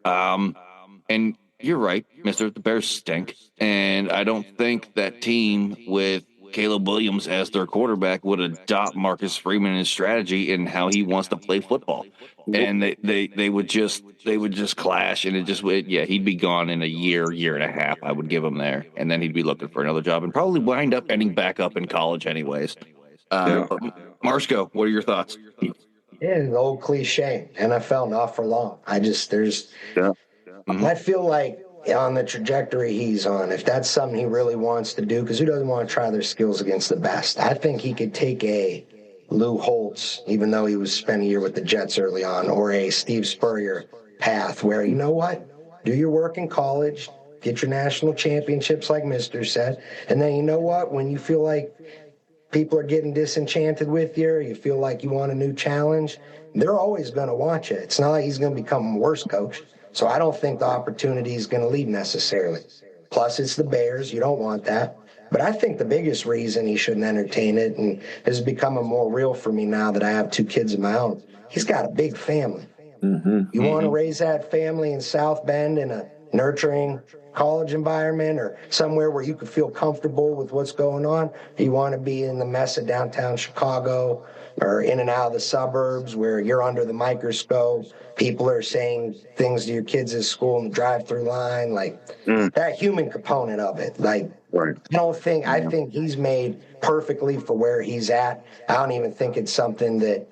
And you're right, Mister. The Bears stink, and I don't think that team with Caleb Williams as their quarterback would adopt Marcus Freeman and strategy and how he wants to play football. And they would just clash, and he'd be gone in a year and a half. I would give him there, and then he'd be looking for another job and probably wind up ending back up in college anyways. Marshko, what are your thoughts? Yeah, the old cliche, NFL not for long. I feel like on the trajectory he's on, if that's something he really wants to do, because who doesn't want to try their skills against the best? I think he could take a Lou Holtz, even though he was spent a year with the Jets early on, or a Steve Spurrier path where, you know what, do your work in college, get your national championships like Mister said, and then you know what, when you feel like people are getting disenchanted with you, or you feel like you want a new challenge, they're always going to want you. It's not like he's going to become a worse coach. So I don't think the opportunity is going to leave necessarily. Plus, it's the Bears. You don't want that. But I think the biggest reason he shouldn't entertain it, and has become more real for me now that I have 2 kids of my own, he's got a big family. You want to raise that family in South Bend in a nurturing college environment, or somewhere where you could feel comfortable with what's going on? You want to be in the mess of downtown Chicago, or in and out of the suburbs where you're under the microscope. People are saying things to your kids at school in the drive-through line, like that human component of it. Like, I think he's made perfectly for where he's at. I don't even think it's something that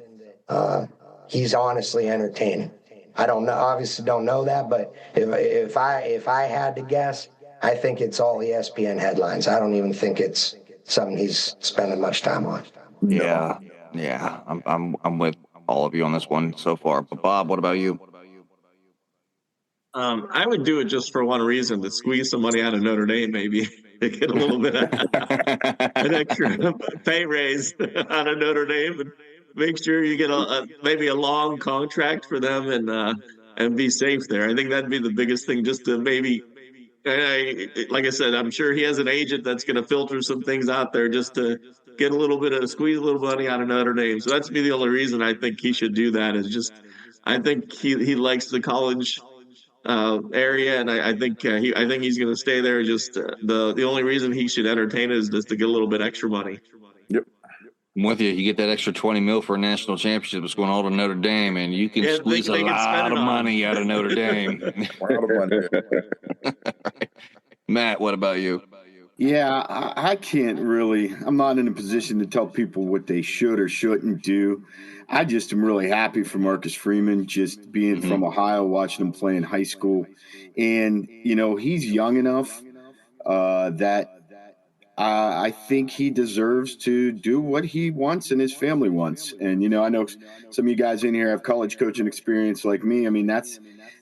he's honestly entertaining. I don't know, obviously don't know that, but if I had to guess, I think it's all ESPN headlines. I don't even think it's something he's spending much time on. Yeah. I'm with all of you on this one so far. But Bob, what about you? I would do it just for one reason: to squeeze some money out of Notre Dame, maybe to get a little bit of an extra pay raise out of Notre Dame, and make sure you get maybe a long contract for them, and be safe there. I think that'd be the biggest thing, just to maybe. Like I said, I'm sure he has an agent that's going to filter some things out there just to get squeeze a little money out of Notre Dame. So that's the only reason I think he should do that. Is just, I think he likes the college area, and I think he's going to stay there. Just the only reason he should entertain it is just to get a little bit extra money. Yep. I'm with you. You get that extra $20 million for a national championship. It's going all to Notre Dame, and you can squeeze a lot of money out of Notre Dame. Matt, what about you? Yeah, I can't really. I'm not in a position to tell people what they should or shouldn't do. I just am really happy for Marcus Freeman, just being from Ohio, watching him play in high school. And, he's young enough that I think he deserves to do what he wants and his family wants. And, I know some of you guys in here have college coaching experience like me. I mean, that's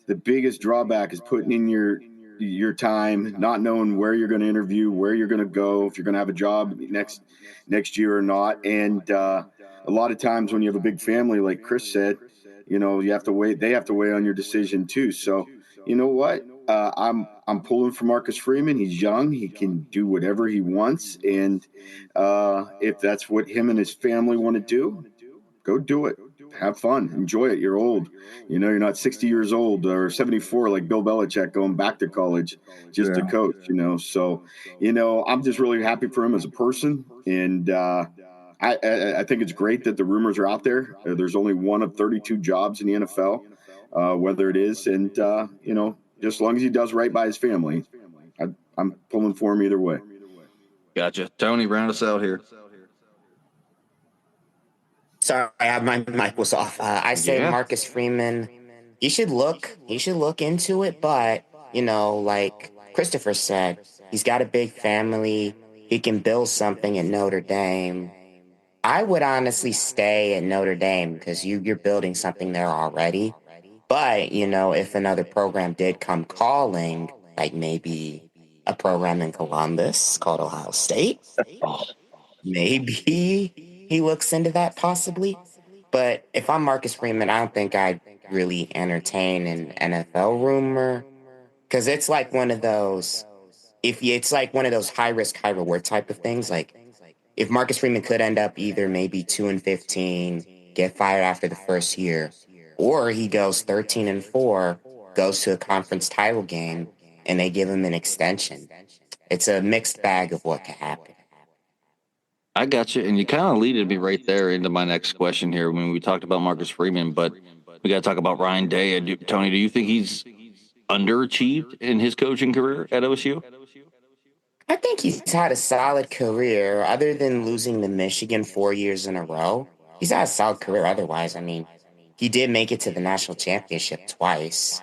the biggest drawback, is putting in your your time, not knowing where you're going to interview, where you're going to go, if you're going to have a job next year or not. And a lot of times when you have a big family, like Chris said, you have to wait. They have to weigh on your decision too. So you know what? I'm pulling for Marcus Freeman. He's young. He can do whatever he wants. And if that's what him and his family want to do, go do it. Have fun. Enjoy it. You're old. You're not 60 years old or 74 like Bill Belichick going back to college just to coach, So, I'm just really happy for him as a person. And I think it's great that the rumors are out there. There's only one of 32 jobs in the NFL, whether it is. And, just as long as he does right by his family, I'm pulling for him either way. Gotcha. Tony, round us out here. Sorry, my mic was off. I say Marcus Freeman, he should look into it, but, like Christopher said, he's got a big family. He can build something at Notre Dame. I would honestly stay at Notre Dame because you're building something there already. But, if another program did come calling, like maybe a program in Columbus called Ohio State, maybe he looks into that possibly. But if I'm Marcus Freeman, I don't think I'd really entertain an NFL rumor because it's like one of those, it's like one of those high risk, high reward type of things. Like if Marcus Freeman could end up either maybe 2-15, get fired after the first year, or he goes 13-4, goes to a conference title game, and they give him an extension. It's a mixed bag of what could happen. I got you. And you kind of leaded me right there into my next question here when we talked about Marcus Freeman, but we got to talk about Ryan Day. Tony, do you think he's underachieved in his coaching career at OSU? I think he's had a solid career other than losing to Michigan 4 years in a row. He's had a solid career otherwise. I mean, he did make it to the national championship twice.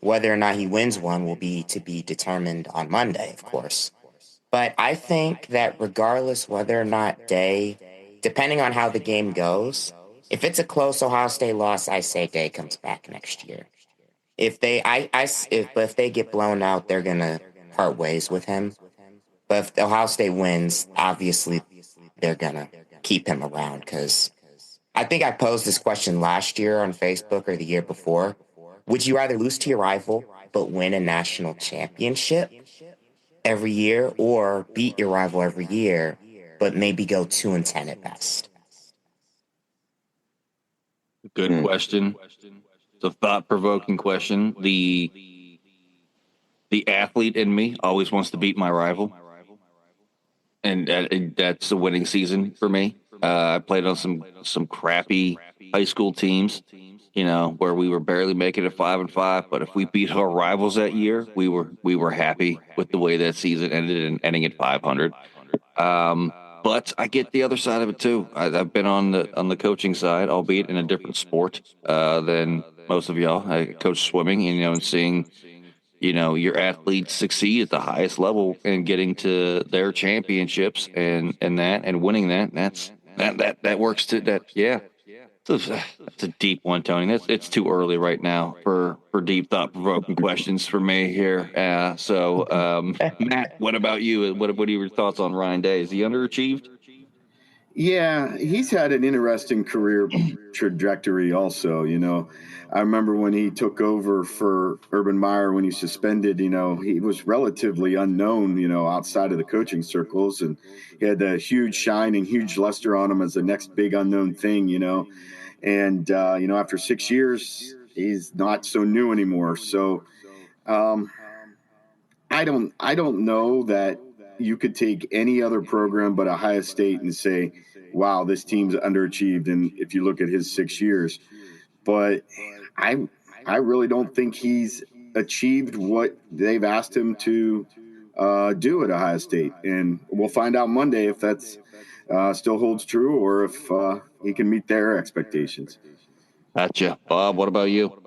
Whether or not he wins one will be to be determined on Monday, of course. But I think that regardless whether or not Day, depending on how the game goes, if it's a close Ohio State loss, I say Day comes back next year. If they get blown out, they're gonna part ways with him. But if Ohio State wins, obviously they're gonna keep him around because I think I posed this question last year on Facebook or the year before. Would you rather lose to your rival but win a national championship every year, or beat your rival every year but maybe go 2-10 at best? Good question. It's a thought-provoking question. The athlete in me always wants to beat my rival, and that's a winning season for me. I played on some crappy high school teams, where we were barely making it 5-5. But if we beat our rivals that year, we were happy with the way that season ended and ending at 500. But I get the other side of it too. I've been on the coaching side, albeit in a different sport than most of y'all. I coach swimming, and seeing your athletes succeed at the highest level and getting to their championships and winning that works to that. Yeah. That's a deep one, Tony. It's too early right now for deep thought-provoking questions for me here. Matt, what about you? What are your thoughts on Ryan Day? Is he underachieved? Yeah, he's had an interesting career trajectory also, I remember when he took over for Urban Meyer when he suspended, he was relatively unknown, outside of the coaching circles, and he had a huge shine and huge luster on him as the next big unknown thing, and, after 6 years, he's not so new anymore. So I don't know that you could take any other program but Ohio State and say, wow, this team's underachieved. And if you look at his 6 years, but I really don't think he's achieved what they've asked him to do at Ohio State. And we'll find out Monday if that's still holds true or if he can meet their expectations. Gotcha. Bob, what about you?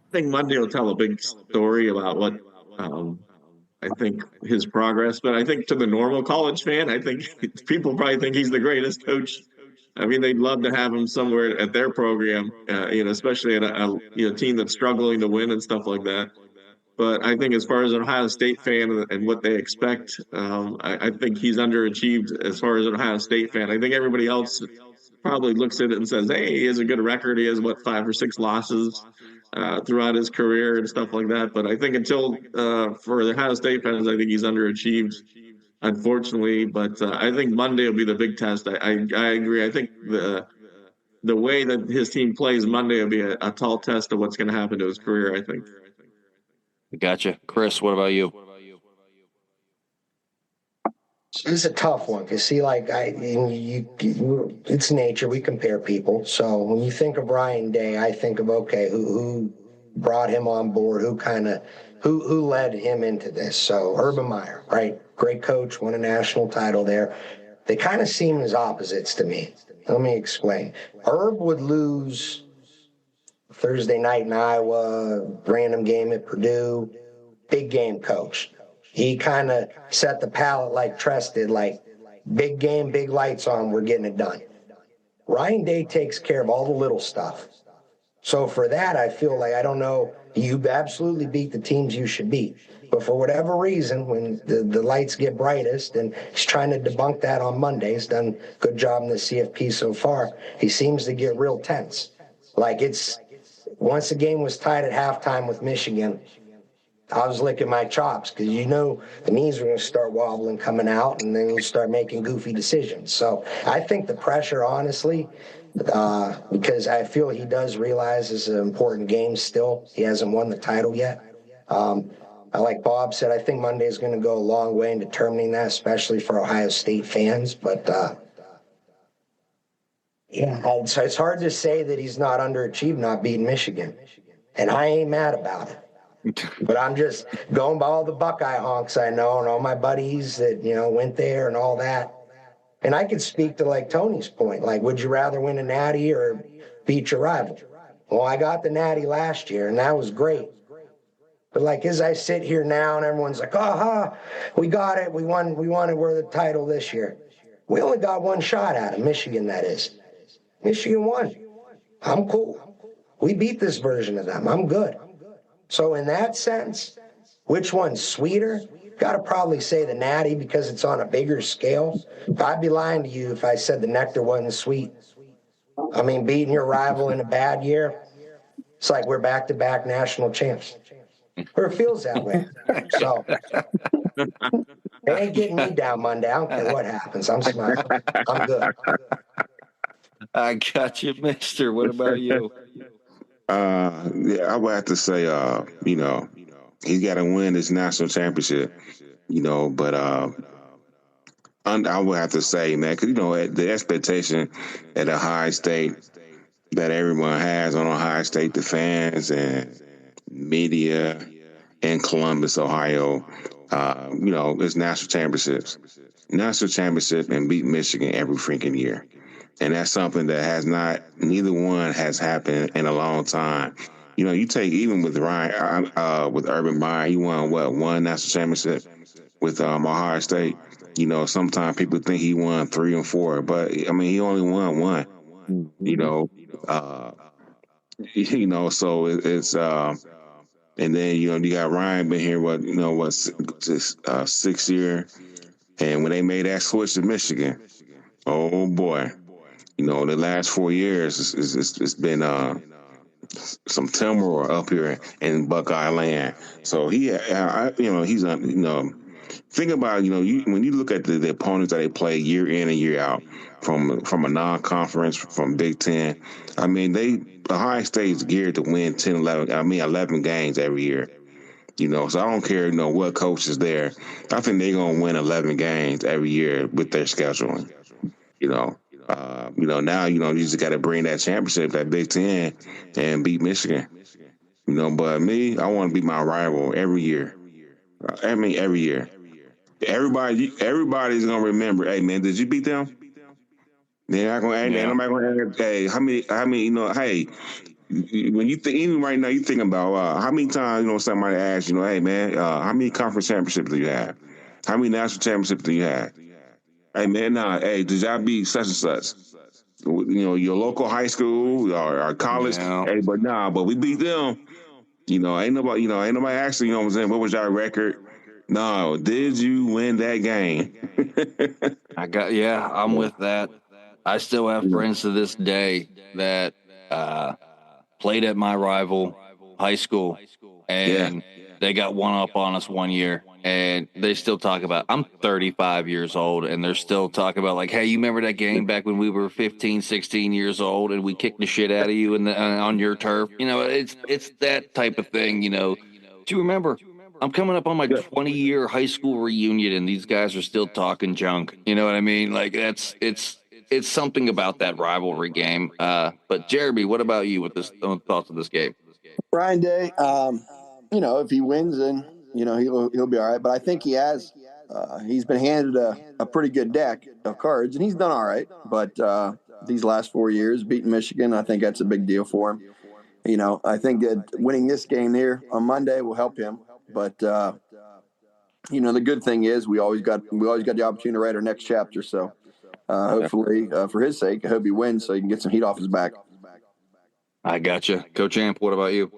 I think Monday will tell a big story about what I think his progress. But I think to the normal college fan, I think people probably think he's the greatest coach I mean, they'd love to have him somewhere at their program, especially at a team that's struggling to win and stuff like that. But I think as far as an Ohio State fan and what they expect, I think he's underachieved as far as an Ohio State fan. I think everybody else probably looks at it and says, hey, he has a good record. He has, 5 or 6 losses throughout his career and stuff like that. But I think for the Ohio State fans, I think he's underachieved, unfortunately. But I think Monday will be the big test. I agree. I think the way that his team plays Monday will be a tall test of what's going to happen to his career, I think. Gotcha. Chris, what about you? This is a tough one because, see, it's nature. We compare people. So when you think of Ryan Day, I think of, okay, who brought him on board, who led him into this. So Urban Meyer, right? Great coach, won a national title there. They kind of seem as opposites to me. Let me explain. Herb would lose Thursday night in Iowa, random game at Purdue, big game coach. He kind of set the palette like Tress did, like big game, big lights on, we're getting it done. Ryan Day takes care of all the little stuff. So for that, I feel like, I don't know, you absolutely beat the teams you should beat. But for whatever reason, when the lights get brightest, and he's trying to debunk that on Monday, he's done a good job in the CFP so far, he seems to get real tense. Like once the game was tied at halftime with Michigan, I was licking my chops because the knees were going to start wobbling coming out, and then you start making goofy decisions. So I think the pressure, honestly, because I feel he does realize it's an important game still. He hasn't won the title yet. Like Bob said, I think Monday is going to go a long way in determining that, especially for Ohio State fans. But so it's hard to say that he's not underachieved, not beating Michigan. And I ain't mad about it. But I'm just going by all the Buckeye honks I know and all my buddies that, went there and all that. And I could speak to, like, Tony's point. Like, would you rather win a natty or beat your rival? Well, I got the natty last year, and that was great. But, like, as I sit here now and everyone's like, we got it. We won it. We're the title this year. We only got one shot at it, Michigan, that is. Michigan won. I'm cool. We beat this version of them. I'm good. So in that sense, which one's sweeter? Got to probably say the natty because it's on a bigger scale. I'd be lying to you if I said the nectar wasn't sweet. I mean, beating your rival in a bad year, it's like we're back-to-back national champs. Or it feels that way. So they ain't getting me down Monday. I don't care what happens. I'm smiling. I'm good. I got you, mister. What about you? I would have to say, he's got to win this national championship, but I would have to say, man, because, the expectation at Ohio State that everyone has on Ohio State, the fans and media in Columbus, Ohio, it's national championships. National championship and beat Michigan every freaking year. And that's something that neither one has happened in a long time. You take, even with Ryan, with Urban Meyer, he won one national championship with Ohio State. Sometimes people think he won 3 and 4, but I mean, he only won one. So it's and then you got Ryan been here 6 year, and when they made that switch to Michigan, oh boy. The last 4 years, it's been some turmoil up here in Buckeye land. So he's think about when you look at the opponents that they play year in and year out from a non-conference, from Big Ten. I mean, Ohio State is geared to win 11 games every year. So I don't care what coach is there. I think they're gonna win 11 games every year with their scheduling. Now, you just got to bring that championship, that Big Ten, and beat Michigan. But me, I want to beat my rival every year. Every year. Everybody's going to remember, hey, man, did you beat them? They're not going to nobody going to ask, hey, how many, hey, when you think, even right now, you think about how many times, somebody asks, hey, man, how many conference championships do you have? How many national championships do you have? Hey, man, hey, did y'all beat such and such? your local high school or college. Yeah. Hey, but we beat them. Ain't nobody asking, what I'm saying, what was your record? No, did you win that game? I'm with that. I still have friends to this day that played at my rival high school, and they got one up on us one year, and they still talk about. I'm 35 years old, and they're still talking about like, hey, you remember that game back when we were 15, 16 years old, and we kicked the shit out of you on your turf? It's that type of thing. Do you remember? I'm coming up on my 20-year high school reunion, and these guys are still talking junk. You know what I mean? Like it's something about that rivalry game. But Jeremy, what about you with this thoughts of this game? Ryan Day, if he wins, then he'll be all right. But I think he's been handed a pretty good deck of cards, and he's done all right. But these last 4 years, beating Michigan, I think that's a big deal for him. I think that winning this game here on Monday will help him. But the good thing is we always got the opportunity to write our next chapter. So hopefully, for his sake, I hope he wins so he can get some heat off his back. I gotcha. Coach Amp, what about you?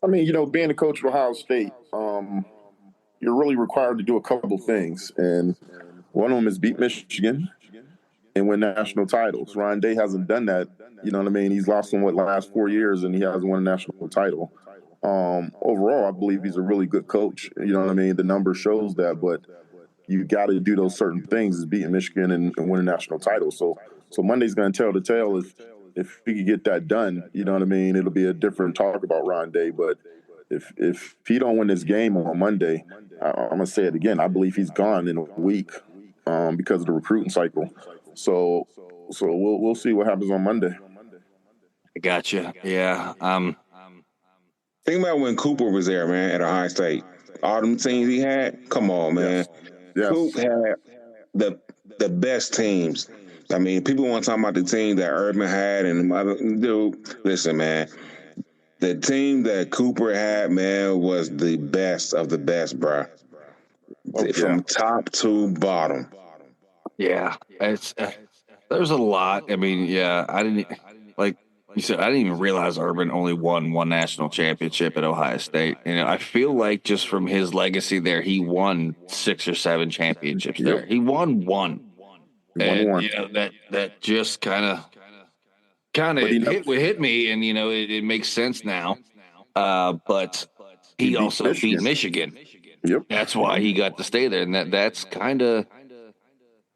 I mean, being a coach of Ohio State, you're really required to do a couple things, and one of them is beat Michigan and win national titles. Ryan Day hasn't done that. You know what I mean? He's lost in last 4 years, and he hasn't won a national title. Overall, I believe he's a really good coach. You know what I mean? The number shows that, but you got to do those certain things, is beating Michigan and win a national title. So Monday's going to tell the tale. If he could get that done, you know what I mean, it'll be a different talk about Ryan Day. But if he don't win this game on Monday, I'm gonna say it again. I believe he's gone in a week because of the recruiting cycle. So we'll see what happens on Monday. I gotcha. Yeah. Think about when Cooper was there, man, at Ohio State. All them teams he had. Come on, man. Yes. Coop had the best teams. I mean, people want to talk about the team that Urban had and dude. Listen, man. The team that Cooper had, man, was the best of the best, bro. From top to bottom. Yeah, it's there's a lot. I mean, yeah, I didn't like you said. I didn't even realize Urban only won one national championship at Ohio State. I feel like just from his legacy there, he won 6 or 7 championships there. He won one, and that just kind of hit me, and it makes sense now. But he also beat Michigan. Yep. That's why he got to stay there, and that's kind of,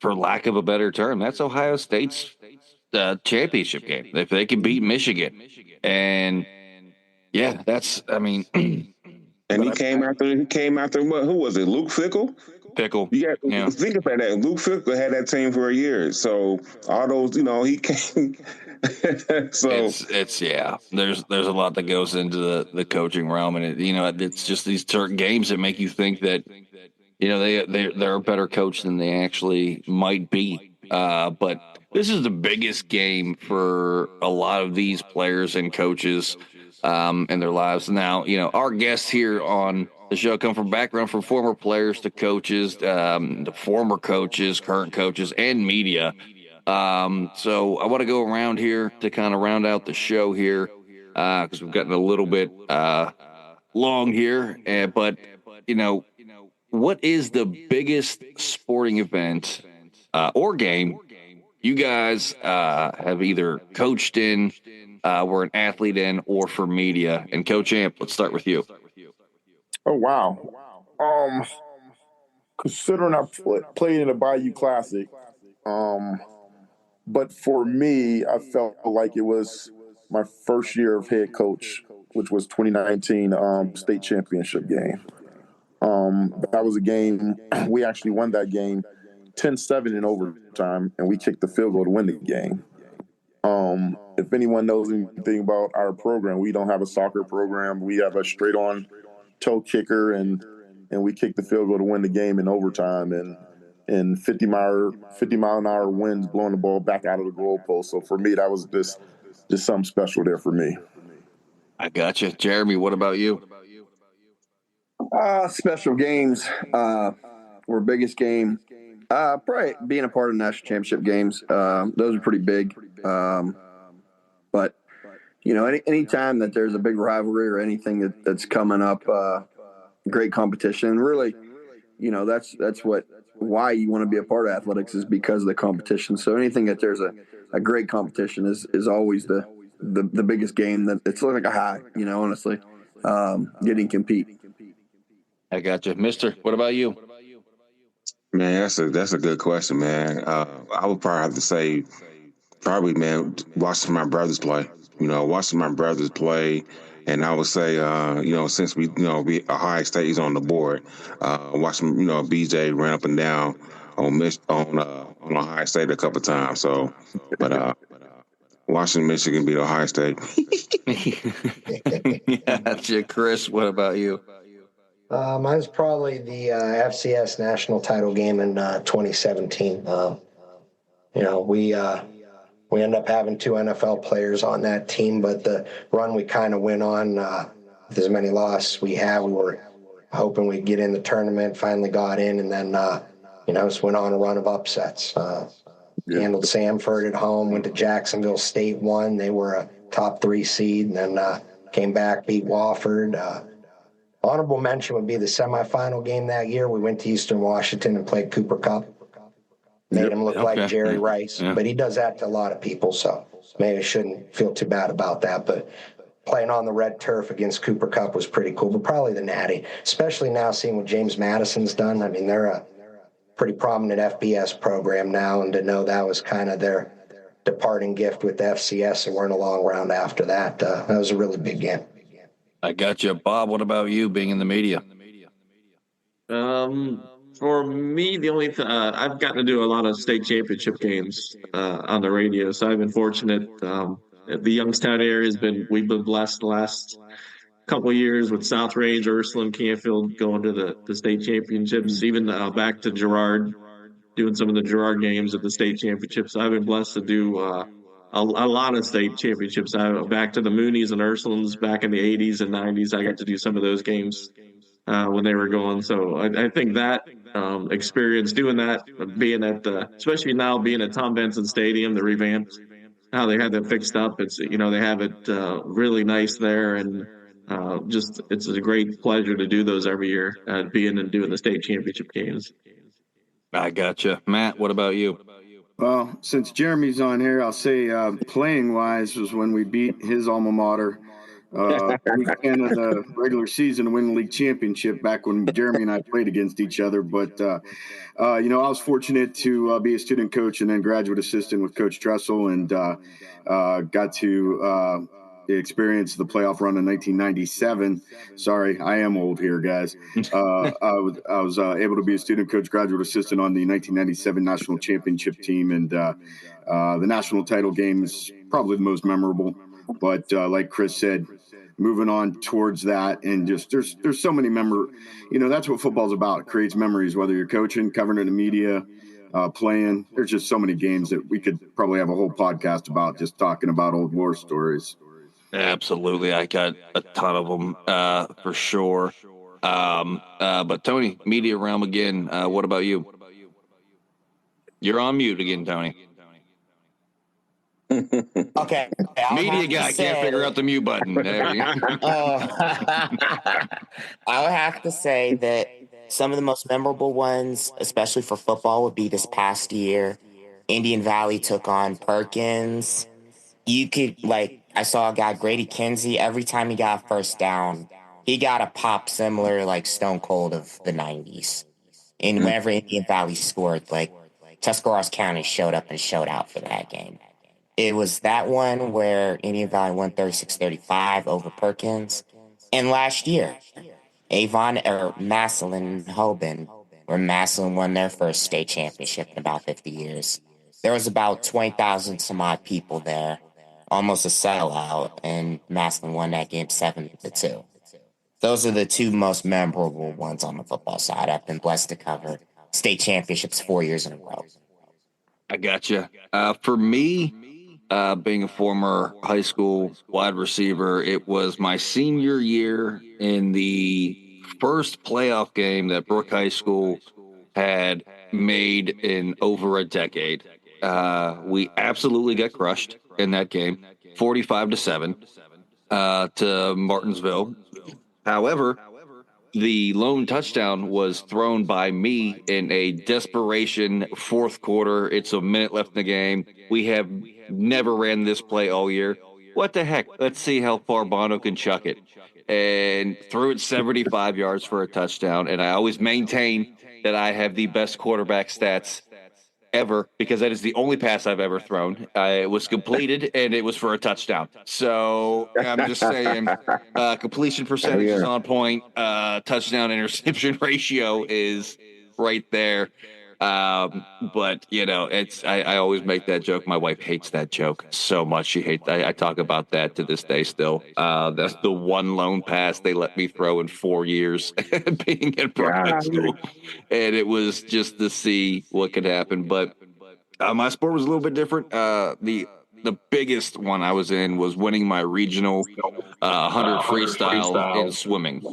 for lack of a better term, that's Ohio State's championship game. If they can beat Michigan, and yeah, that's, I mean, and he came after what? Who was it? Luke Fickell. Think about that. Luke Fickell had that team for a year, so all those, he came. So it's there's a lot that goes into the coaching realm, and it's just these certain games that make you think that they're a better coach than they actually might be. But this is the biggest game for a lot of these players and coaches in their lives. Now, our guests here on the show come from background from former players to coaches, to former coaches, current coaches, and media. So I want to go around here to kind of round out the show here because we've gotten a little bit long here. But what is the biggest sporting event or game you guys have either coached in, were an athlete in, or for media? And Coach Amp, let's start with you. Oh, wow. Considering I played in the Bayou Classic, but for me, I felt like it was my first year of head coach, which was 2019 state championship game. That was a game, we actually won that game 10-7 in overtime, and we kicked the field goal to win the game. If anyone knows anything about our program, we don't have a soccer program. We have a straight-on toe kicker, and we kicked the field goal to win the game in overtime, and 50-mile-an-hour winds blowing the ball back out of the goalpost. So for me, that was just something special there for me. I gotcha. Jeremy, what about you? Special games. Our biggest game Probably being a part of national championship games. Those are pretty big. But any time that there's a big rivalry or anything that's coming up, great competition. Really, that's why you want to be a part of athletics is because of the competition. So anything that there's a great competition is always the biggest game. That it's like a high. Honestly, getting to compete. I got you, Mister. What about you? Man, that's a good question, man. I would probably have to say, man, watching my brothers play. Watching my brothers play, and I would say, since we Ohio State is on the board, watching BJ ran up and down on Ohio State a couple times. So, but watching Michigan beat Ohio State. Gotcha, Chris. What about you? Mine's probably the FCS national title game in 2017. We end up having 2 NFL players on that team, but the run we kind of went on, with as many losses we had, we were hoping we'd get in the tournament, finally got in, and then, just went on a run of upsets. Handled Samford at home, went to Jacksonville State, won. They were a top 3 seed, and then came back, beat Wofford. Honorable mention would be the semifinal game that year. We went to Eastern Washington and played Cooper Kupp. Made him look like Jerry Rice, but he does that to a lot of people, so maybe I shouldn't feel too bad about that. But playing on the red turf against Cooper Kupp was pretty cool, but probably the Natty, especially now seeing what James Madison's done. I mean, they're a pretty prominent FBS program now, and to know that was kind of their departing gift with the FCS and weren't a long round after that, that was a really big game. I got you. Bob, what about you being in the media? For me, the only I've gotten to do a lot of state championship games on the radio, so I've been fortunate. The Youngstown area we've been blessed the last couple of years with South Range, Ursuline, Canfield going to the state championships, even back to Girard, doing some of the Girard games at the state championships. So I've been blessed to do a lot of state championships. Back to the Moonies and Ursulines back in the 80s and 90s. I got to do some of those games when they were going. So I think that experience doing that, being at especially now being at Tom Benson Stadium, the revamped, how they had that fixed up. It's they have it really nice there, and it's a great pleasure to do those every year, being and doing the state championship games. I gotcha. Matt, what about you? Well, since Jeremy's on here, I'll say playing-wise was when we beat his alma mater weekend of the regular season to win the league championship back when Jeremy and I played against each other. But, I was fortunate to be a student coach and then graduate assistant with Coach Tressel, and got to experience the playoff run in 1997. Sorry, I am old here, guys. I was able to be a student coach, graduate assistant on the 1997 national championship team, and the national title game is probably the most memorable. But like Chris said, moving on towards that, and just there's so many that's what football's about. It creates memories, whether you're coaching, covering in the media, playing. There's just so many games that we could probably have a whole podcast about, just talking about old war stories. Absolutely. I got a ton of them for sure. But Tony, media realm again. What about you? You're on mute again, Tony. Okay. Media guy can't figure out the mute button. There you go. I'll have to say that some of the most memorable ones, especially for football, would be this past year. Indian Valley took on Perkins. I saw a guy, Grady Kinsey, every time he got first down, he got a pop similar like Stone Cold of the 90s. And whenever Indian Valley scored, Tuscarawas County showed up and showed out for that game. It was that one where Indian Valley won 36-35 over Perkins. And last year, Massillon and Hoban, where Massillon won their first state championship in about 50 years. There was about 20,000 some odd people there, almost a sellout, and Massillon won that game 7-2. Those are the two most memorable ones on the football side. I've been blessed to cover state championships 4 years in a row. I gotcha. For me, being a former high school wide receiver, it was my senior year in the first playoff game that Brooke High School had made in over a decade. We absolutely got crushed in that game, 45-7 to Martinsville. However, the lone touchdown was thrown by me in a desperation fourth quarter. It's a minute left in the game. We have never ran this play all year. What the heck? Let's see how far Bono can chuck it. And threw it 75 yards for a touchdown. And I always maintain that I have the best quarterback stats ever, because that is the only pass I've ever thrown. It was completed and it was for a touchdown. So I'm just saying, completion percentage is on point. Touchdown interception ratio is right there. But I always make that joke. My wife hates that joke so much. She hates. I talk about that to this day still. That's the one lone pass they let me throw in 4 years being in private school, and it was just to see what could happen. But my sport was a little bit different. The biggest one I was in was winning my regional 100 freestyle in swimming.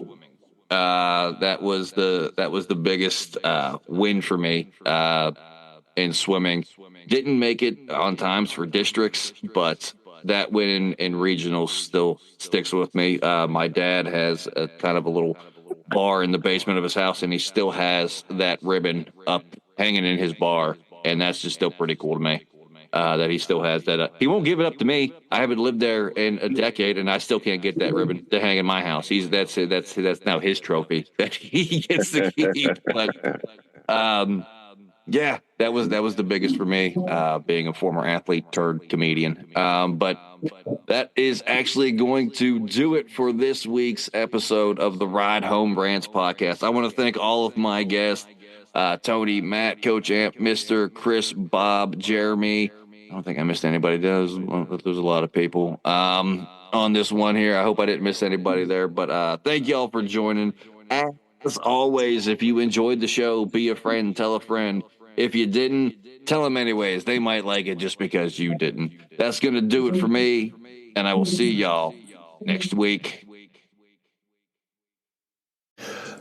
That was the biggest win for me in swimming. Didn't make it on times for districts, but that win in regionals still sticks with me. My dad has a kind of a little bar in the basement of his house, and he still has that ribbon up hanging in his bar, and that's just still pretty cool to me. That he still has that. He won't give it up to me. I haven't lived there in a decade, and I still can't get that ribbon to hang in my house. That's now his trophy that he gets to keep. But yeah, that was the biggest for me, being a former athlete turned comedian. But that is actually going to do it for this week's episode of the Ride Home Rants podcast. I want to thank all of my guests. Tony, Matt, Coach Amp, Mr. Chris, Bob, Jeremy. I don't think I missed anybody. There's a lot of people on this one here. I hope I didn't miss anybody there. But thank y'all for joining. As always, if you enjoyed the show, be a friend, tell a friend. If you didn't, tell them anyways. They might like it just because you didn't. That's going to do it for me, and I will see y'all next week.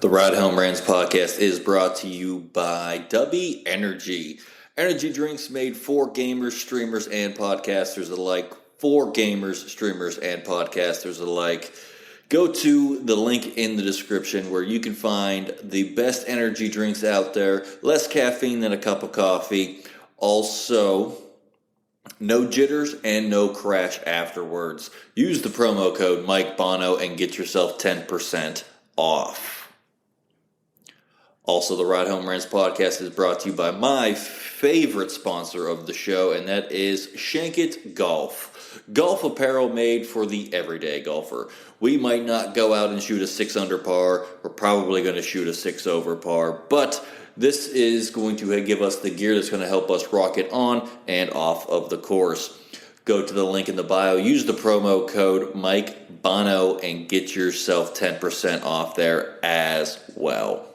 The Ride Home Rants podcast is brought to you by W Energy. Energy drinks made for gamers, streamers, and podcasters alike. For gamers, streamers, and podcasters alike. Go to the link in the description where you can find the best energy drinks out there. Less caffeine than a cup of coffee. Also, no jitters and no crash afterwards. Use the promo code Mike Bono and get yourself 10% off. Also, the Ride Home Rants podcast is brought to you by my favorite sponsor of the show, and that is Shankit Golf. Golf apparel made for the everyday golfer. We might not go out and shoot a 6 under par. We're probably going to shoot a 6 over par, but this is going to give us the gear that's going to help us rock it on and off of the course. Go to the link in the bio, use the promo code Mike Bono, and get yourself 10% off there as well.